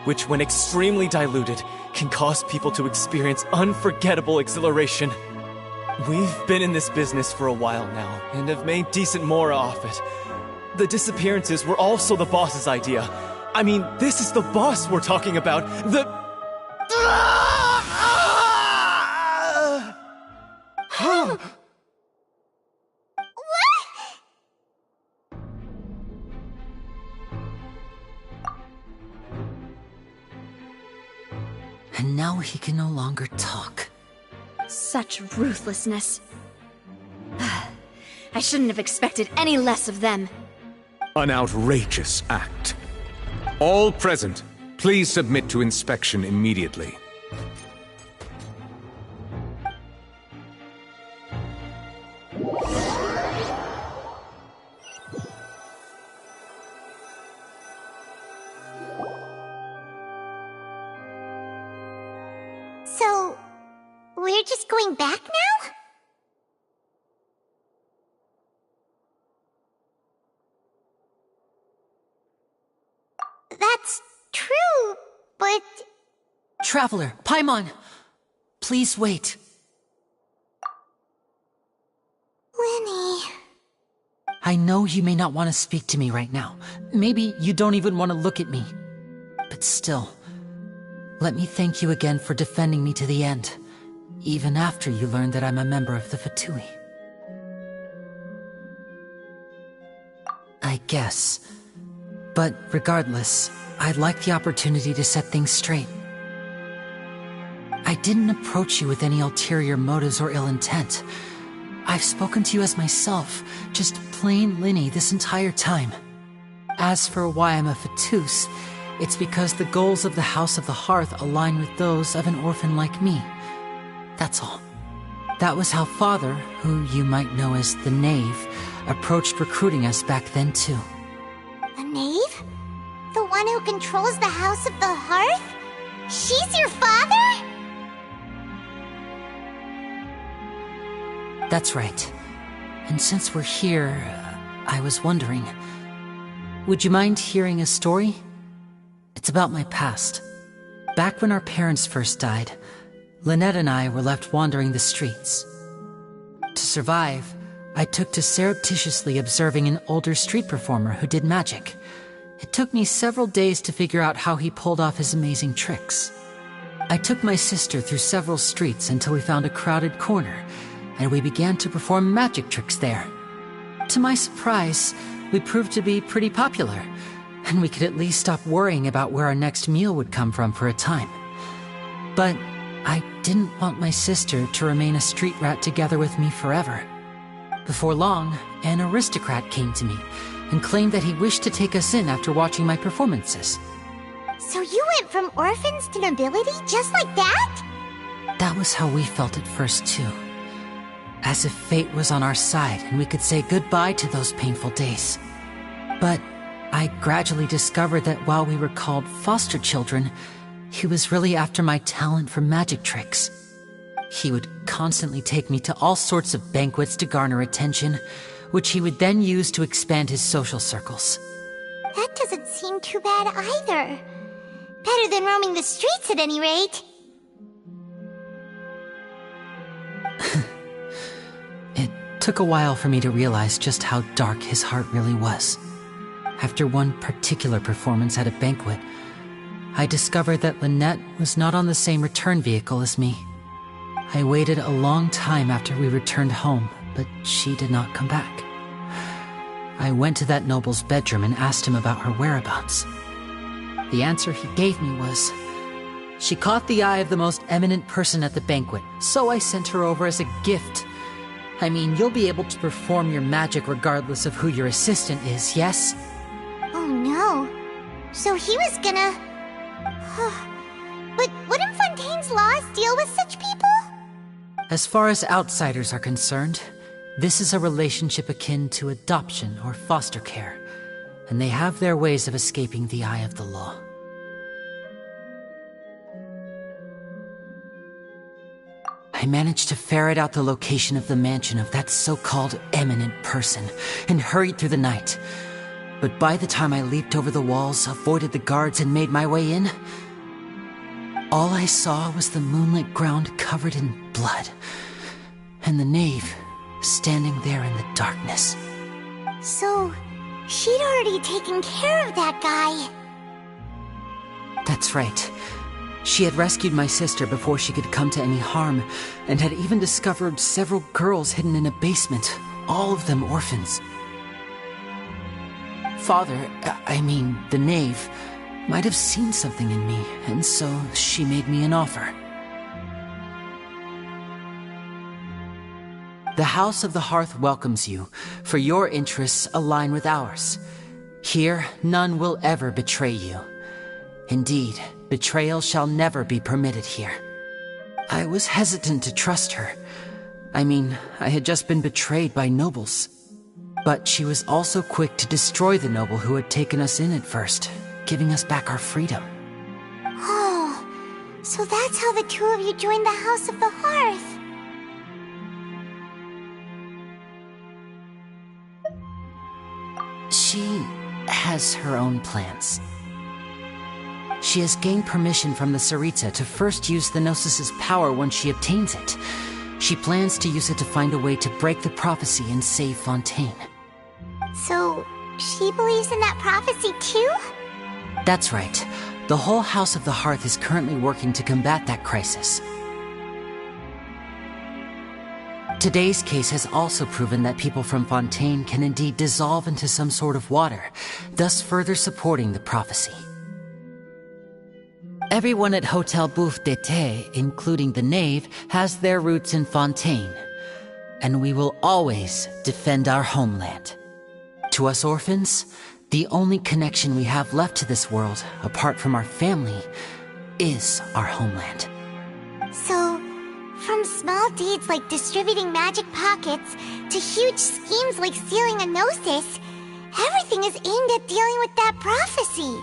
which when extremely diluted, can cause people to experience unforgettable exhilaration. We've been in this business for a while now, and have made decent mora off it. The disappearances were also the boss's idea. I mean, this is the boss we're talking about. And now he can no longer talk. Such ruthlessness. I shouldn't have expected any less of them. An outrageous act. All present, please submit to inspection immediately. So, we're just going back now? That's true, but... Traveler, Paimon! Please wait. Lenny... I know you may not want to speak to me right now. Maybe you don't even want to look at me. But still, let me thank you again for defending me to the end, even after you learned that I'm a member of the Fatui. I guess. But regardless, I'd like the opportunity to set things straight. I didn't approach you with any ulterior motives or ill intent. I've spoken to you as myself, just plain Linny this entire time. As for why I'm a Fatus, it's because the goals of the House of the Hearth align with those of an orphan like me. That's all. That was how Father, who you might know as the Knave, approached recruiting us back then too. The Knave? The one who controls the House of the Hearth? She's your father? That's right. And since we're here, I was wondering, would you mind hearing a story? It's about my past. Back when our parents first died, Lynette and I were left wandering the streets. To survive, I took to surreptitiously observing an older street performer who did magic. It took me several days to figure out how he pulled off his amazing tricks. I took my sister through several streets until we found a crowded corner, and we began to perform magic tricks there. To my surprise, we proved to be pretty popular, and we could at least stop worrying about where our next meal would come from for a time. But I didn't want my sister to remain a street rat together with me forever. Before long, an aristocrat came to me and claimed that he wished to take us in after watching my performances. So you went from orphans to nobility just like that? That was how we felt at first too. As if fate was on our side and we could say goodbye to those painful days. But I gradually discovered that while we were called foster children, he was really after my talent for magic tricks. He would constantly take me to all sorts of banquets to garner attention, which he would then use to expand his social circles. That doesn't seem too bad either. Better than roaming the streets at any rate. It took a while for me to realize just how dark his heart really was. After one particular performance at a banquet, I discovered that Lynette was not on the same return vehicle as me. I waited a long time after we returned home, but she did not come back. I went to that noble's bedroom and asked him about her whereabouts. The answer he gave me was, she caught the eye of the most eminent person at the banquet, so I sent her over as a gift. I mean, you'll be able to perform your magic regardless of who your assistant is, yes? Oh no. So he was gonna... But wouldn't Fontaine's laws deal with such people? As far as outsiders are concerned, this is a relationship akin to adoption or foster care, and they have their ways of escaping the eye of the law. I managed to ferret out the location of the mansion of that so-called eminent person and hurried through the night. But by the time I leaped over the walls, avoided the guards, and made my way in, all I saw was the moonlit ground covered in blood, and the knave standing there in the darkness. So, she'd already taken care of that guy. That's right. She had rescued my sister before she could come to any harm, and had even discovered several girls hidden in a basement, all of them orphans. Father, the knave, might have seen something in me, and so she made me an offer. The House of the Hearth welcomes you, for your interests align with ours. Here, none will ever betray you. Indeed, betrayal shall never be permitted here. I was hesitant to trust her. I mean, I had just been betrayed by nobles. But she was also quick to destroy the noble who had taken us in at first, giving us back our freedom. Oh, so that's how the two of you joined the House of the Hearth. She has her own plans. She has gained permission from the Tsaritsa to first use the Gnosis' power once she obtains it. She plans to use it to find a way to break the prophecy and save Fontaine. So, she believes in that prophecy too? That's right. The whole House of the Hearth is currently working to combat that crisis. Today's case has also proven that people from Fontaine can indeed dissolve into some sort of water, thus further supporting the prophecy. Everyone at Hotel Bouffe d'été, including the knave, has their roots in Fontaine. And we will always defend our homeland. To us orphans, the only connection we have left to this world, apart from our family, is our homeland. So, from small deeds like distributing magic pockets to huge schemes like stealing a Gnosis, everything is aimed at dealing with that prophecy.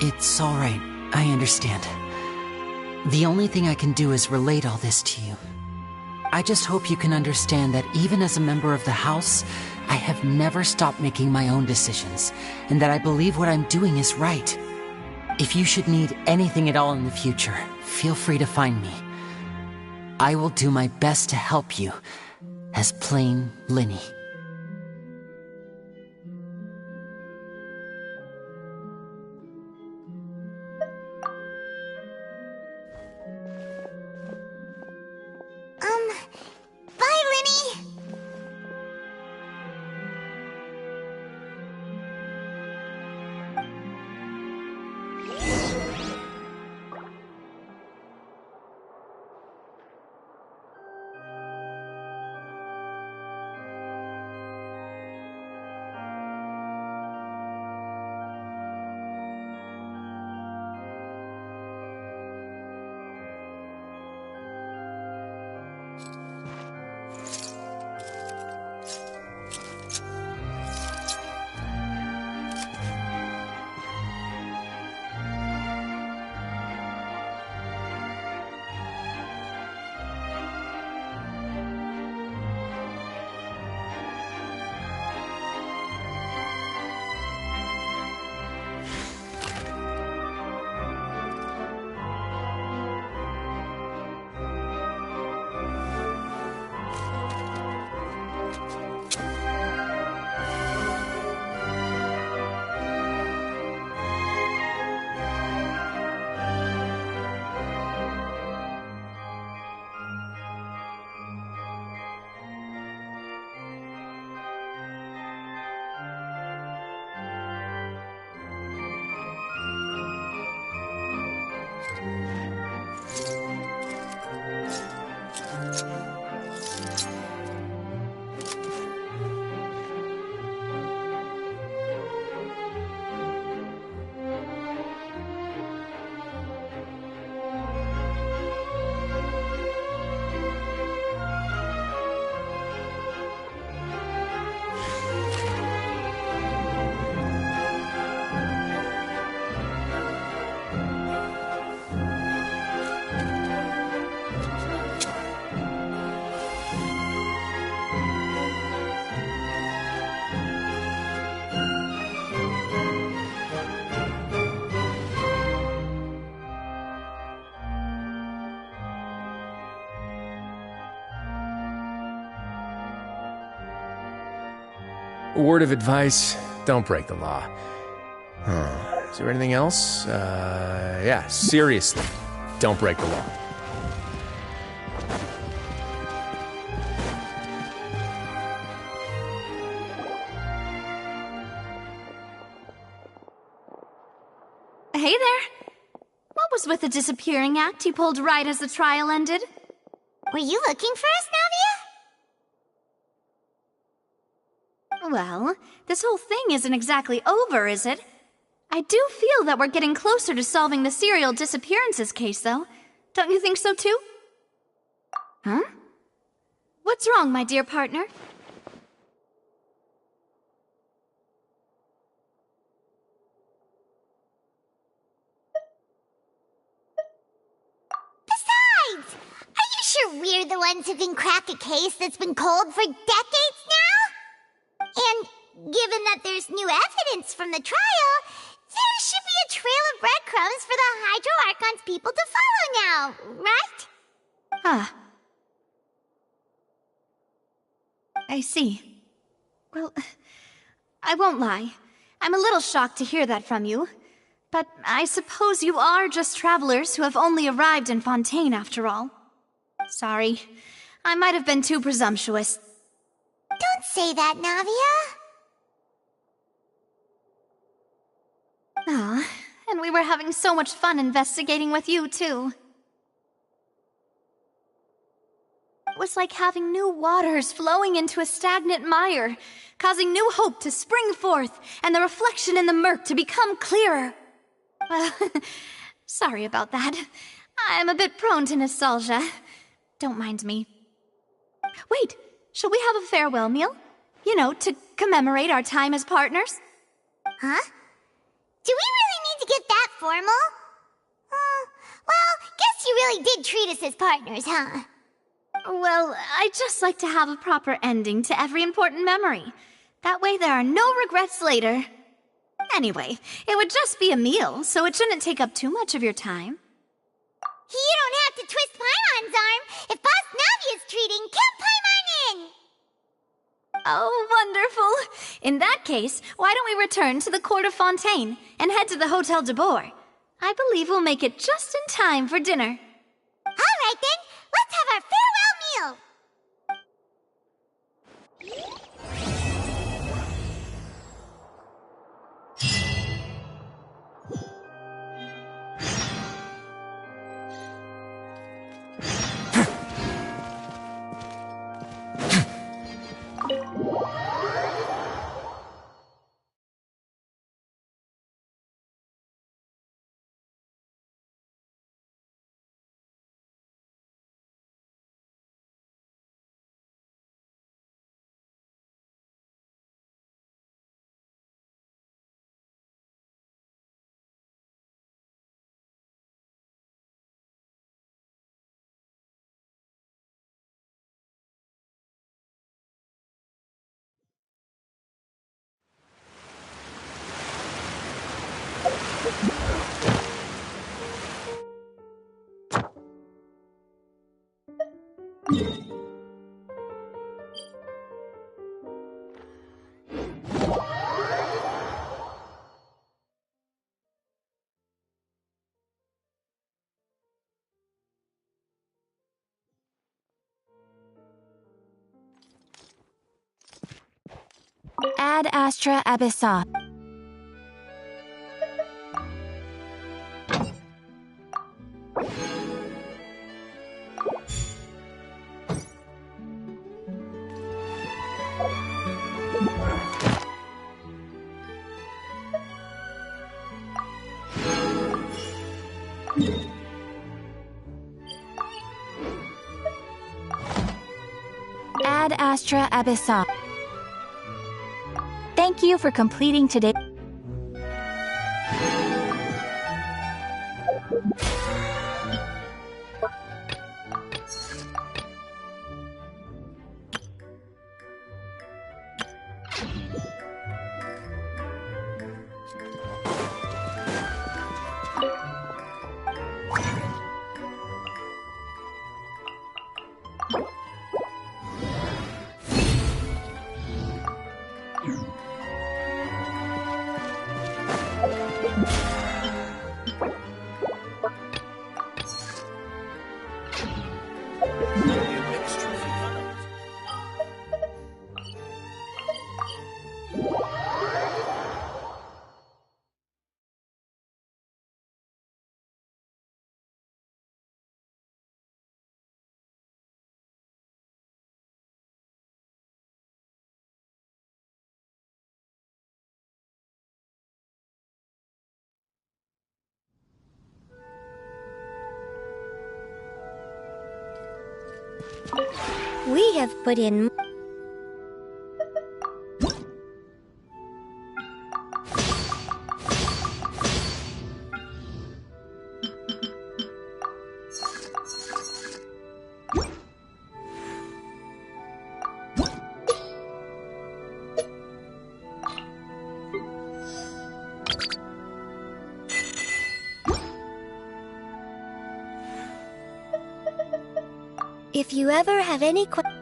It's all right. I understand. The only thing I can do is relate all this to you. I just hope you can understand that even as a member of the House, I have never stopped making my own decisions, and that I believe what I'm doing is right. If you should need anything at all in the future, feel free to find me. I will do my best to help you, as plain Linny. Bye, Linny! A word of advice, don't break the law. Is there anything else? Yeah, seriously, don't break the law. was with the disappearing act he pulled right as the trial ended. Were you looking for us, Navia? Well, this whole thing isn't exactly over, is it? I do feel that we're getting closer to solving the serial disappearances case, though. Don't you think so, too? Huh? What's wrong, my dear partner? Besides, are you sure we're the ones who can crack a case that's been cold for decades now? And given that there's new evidence from the trial, there should be a trail of breadcrumbs for the Hydro Archon's people to follow now, right? Ah. I see. Well, I won't lie. I'm a little shocked to hear that from you. But I suppose you are just travelers who have only arrived in Fontaine after all. Sorry. I might have been too presumptuous. Don't say that, Navia. Ah, and we were having so much fun investigating with you, too. It was like having new waters flowing into a stagnant mire, causing new hope to spring forth, and the reflection in the murk to become clearer. Well, sorry about that. I'm a bit prone to nostalgia. Don't mind me. Wait, shall we have a farewell meal? You know, to commemorate our time as partners? Huh? Do we really need to get that formal? Well, guess you really did treat us as partners, huh? Well, I'd just like to have a proper ending to every important memory. That way there are no regrets later. Anyway, it would just be a meal, so it shouldn't take up too much of your time. You don't have to twist Paimon's arm. If Boss Navia's treating, count Paimon in! Oh, wonderful! In that case, why don't we return to the Court of Fontaine and head to the Hotel de Boer? I believe we'll make it just in time for dinner. All right then, let's have our farewell meal! Ad Astra Abyssa. Ad Astra Abyssa. Thank you for completing today. have put in... If you ever have any questions...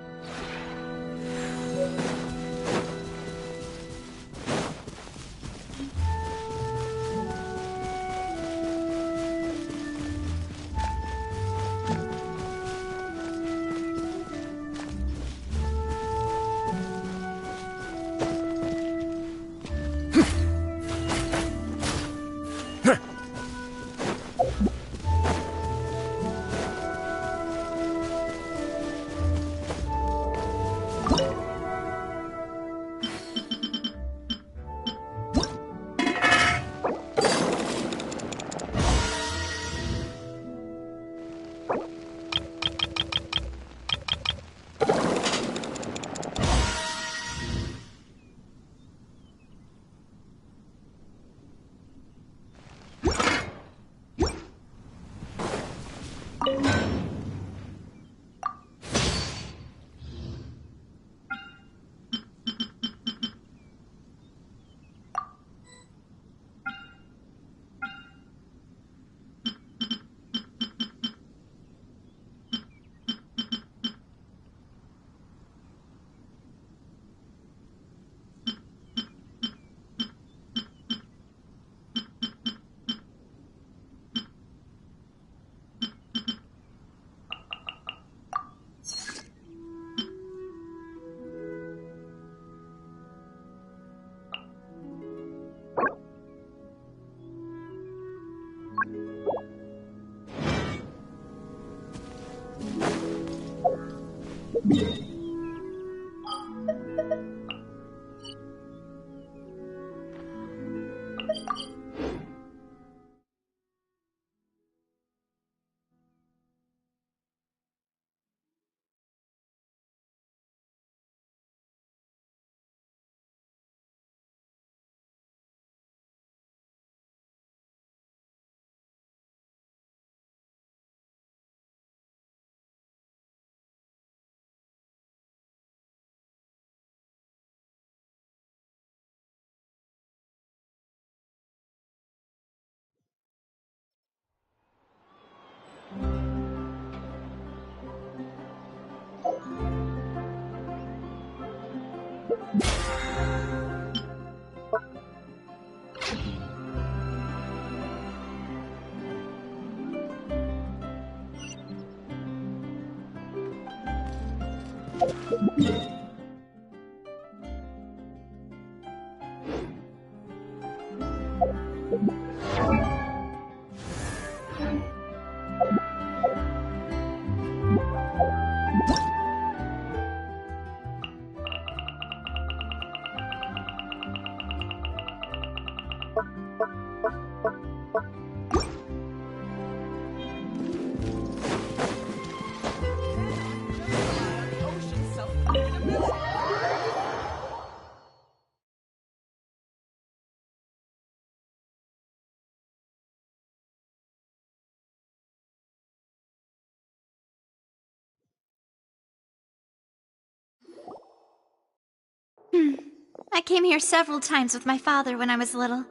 I came here several times with my father when I was little,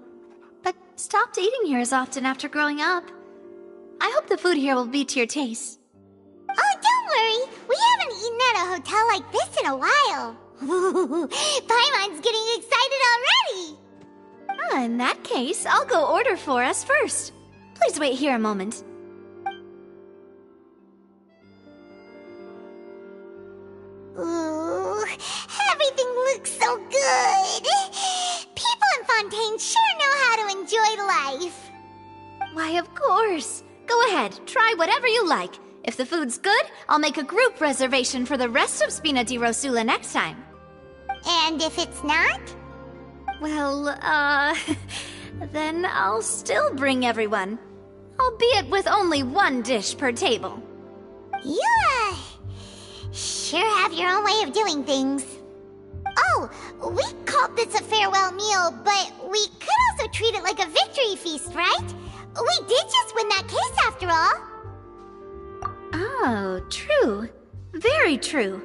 but stopped eating here as often after growing up. I hope the food here will be to your taste. Oh, don't worry. We haven't eaten at a hotel like this in a while. Paimon's getting excited already. In that case, I'll go order for us first. Please wait here a moment. Ooh, everything looks so good. People in Fontaine sure know how to enjoy life. Why, of course. Go ahead, try whatever you like. If the food's good, I'll make a group reservation for the rest of Spina di Rosula next time. And if it's not? Well, then I'll still bring everyone. Albeit with only one dish per table. Sure have your own way of doing things. Oh, we called this a farewell meal, but we could also treat it like a victory feast, right? We did just win that case after all. Oh, true. Very true.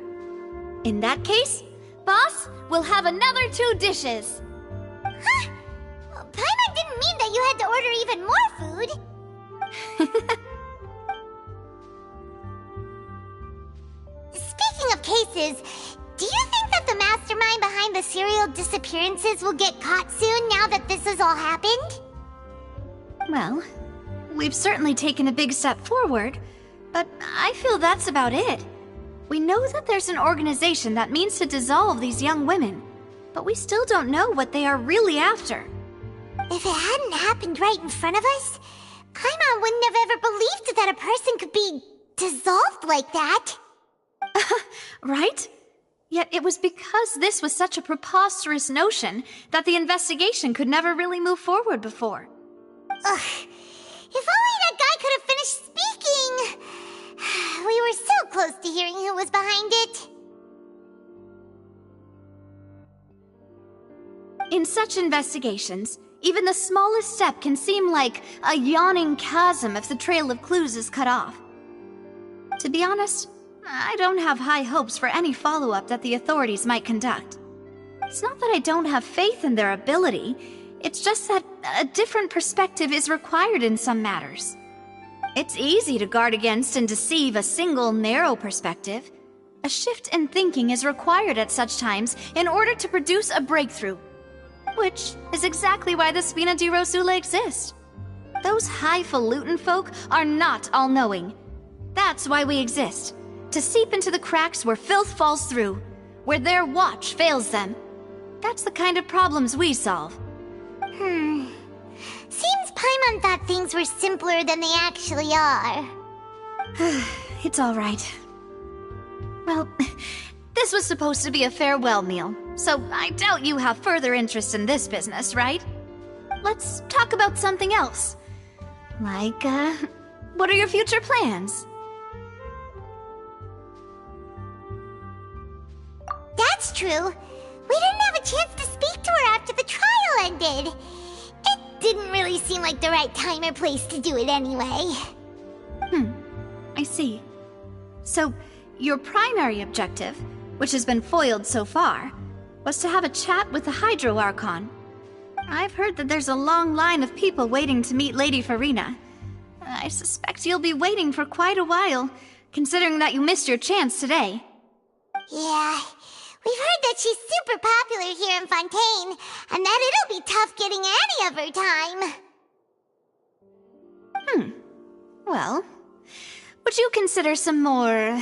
In that case, boss, we'll have another 2 dishes. Huh? Paimon didn't mean that you had to order even more food. Speaking of cases, do you think that the mastermind behind the serial disappearances will get caught soon now that this has all happened? Well, we've certainly taken a big step forward, but I feel that's about it. We know that there's an organization that means to dissolve these young women, but we still don't know what they are really after. If it hadn't happened right in front of us, Paimon wouldn't have ever believed that a person could be dissolved like that. Right? Yet it was because this was such a preposterous notion that the investigation could never really move forward before. Ugh. If only that guy could have finished speaking! We were so close to hearing who was behind it. In such investigations, even the smallest step can seem like a yawning chasm if the trail of clues is cut off. To be honest, I don't have high hopes for any follow-up that the authorities might conduct. It's not that I don't have faith in their ability, it's just that a different perspective is required in some matters. It's easy to guard against and deceive a single, narrow perspective. A shift in thinking is required at such times in order to produce a breakthrough. Which is exactly why the Spina di Rosula exist. Those highfalutin folk are not all-knowing. That's why we exist. To seep into the cracks where filth falls through. Where their watch fails them. That's the kind of problems we solve. Seems Paimon thought things were simpler than they actually are. It's all right. Well, this was supposed to be a farewell meal, so I doubt you have further interest in this business, right? Let's talk about something else. Like, what are your future plans? That's true. We didn't have a chance to speak to her after the trial ended. It didn't really seem like the right time or place to do it anyway. I see. So, your primary objective, which has been foiled so far, was to have a chat with the Hydro Archon. I've heard that there's a long line of people waiting to meet Lady Farina. I suspect you'll be waiting for quite a while, considering that you missed your chance today. Yeah, we've heard that she's super popular here in Fontaine, and that it'll be tough getting any of her time. Well, would you consider some more,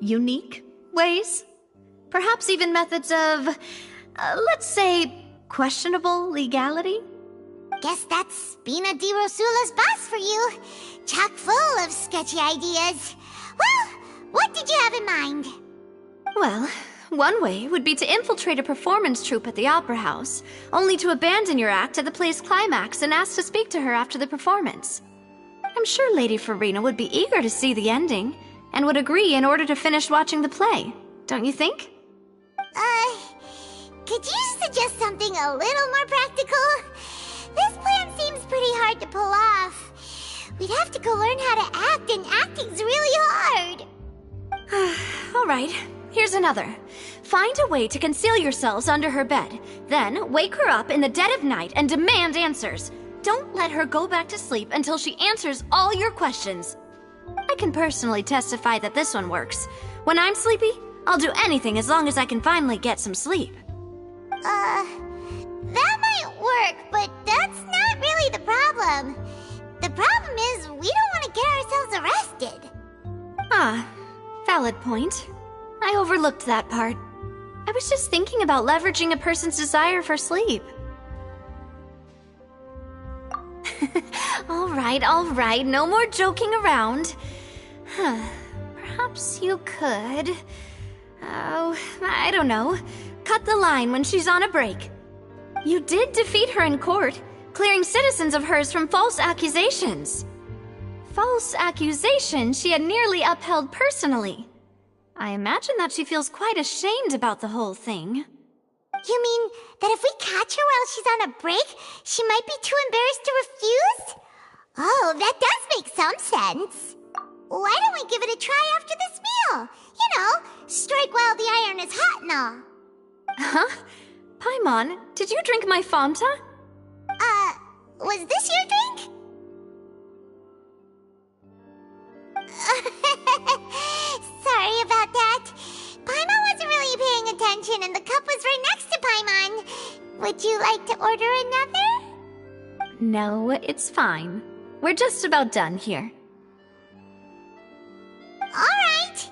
unique ways? Perhaps even methods of, let's say, questionable legality? Guess that's Spina di Rosula's boss for you. Chock full of sketchy ideas. Well, what did you have in mind? Well, one way would be to infiltrate a performance troupe at the Opera House, only to abandon your act at the play's climax and ask to speak to her after the performance. I'm sure Lady Farina would be eager to see the ending, and would agree in order to finish watching the play, don't you think? Could you suggest something a little more practical? This plan seems pretty hard to pull off. We'd have to go learn how to act, and acting's really hard. All right, here's another. Find a way to conceal yourselves under her bed. Then wake her up in the dead of night and demand answers. Don't let her go back to sleep until she answers all your questions. I can personally testify that this one works. When I'm sleepy, I'll do anything as long as I can finally get some sleep. That might work, but that's not really the problem. The problem is we don't want to get ourselves arrested. Valid point. I overlooked that part. I was just thinking about leveraging a person's desire for sleep. All right, no more joking around. Perhaps you could... Oh, I don't know. Cut the line when she's on a break. You did defeat her in court, clearing citizens of hers from false accusations. False accusations she had nearly upheld personally. I imagine that she feels quite ashamed about the whole thing. You mean that if we catch her while she's on a break, she might be too embarrassed to refuse? Oh, that does make some sense. Why don't we give it a try after this meal? You know, strike while the iron is hot and all. Huh? Paimon, did you drink my Fanta? Was this your drink? Sorry about that. Paimon wasn't really paying attention and the cup was right next to Paimon. Would you like to order another? No, it's fine. We're just about done here. Alright.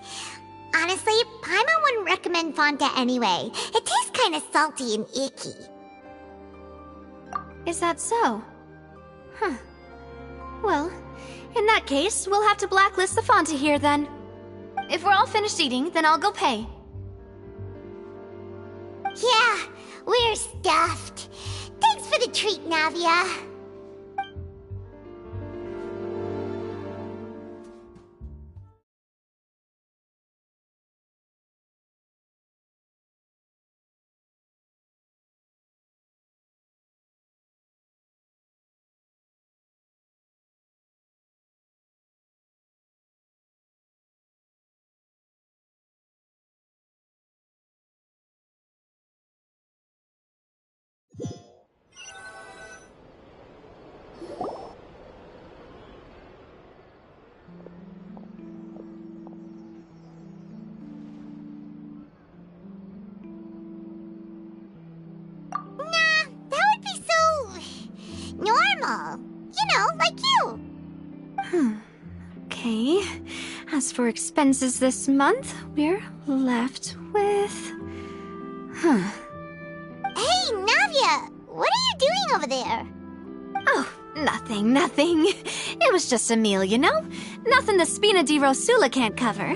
Honestly, Paimon wouldn't recommend Fanta anyway. It tastes kind of salty and icky. Is that so? Huh. Well, in that case, we'll have to blacklist the Fanta here then. If we're all finished eating, then I'll go pay. Yeah, we're stuffed. Thanks for the treat, Navia. Normal. You know, like you. Okay. As for expenses this month, we're left with... Hey, Navia! What are you doing over there? Oh, nothing. It was just a meal, you know? Nothing the Spina di Rosula can't cover.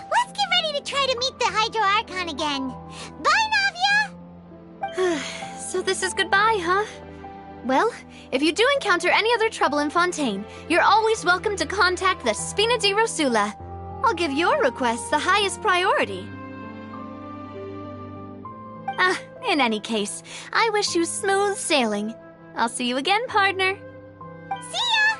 Let's get ready to try to meet the Hydro Archon again. Bye, Navia! So this is goodbye, huh? Well, if you do encounter any other trouble in Fontaine, you're always welcome to contact the Spina di Rosula. I'll give your request the highest priority. In any case, I wish you smooth sailing. I'll see you again, partner. See ya!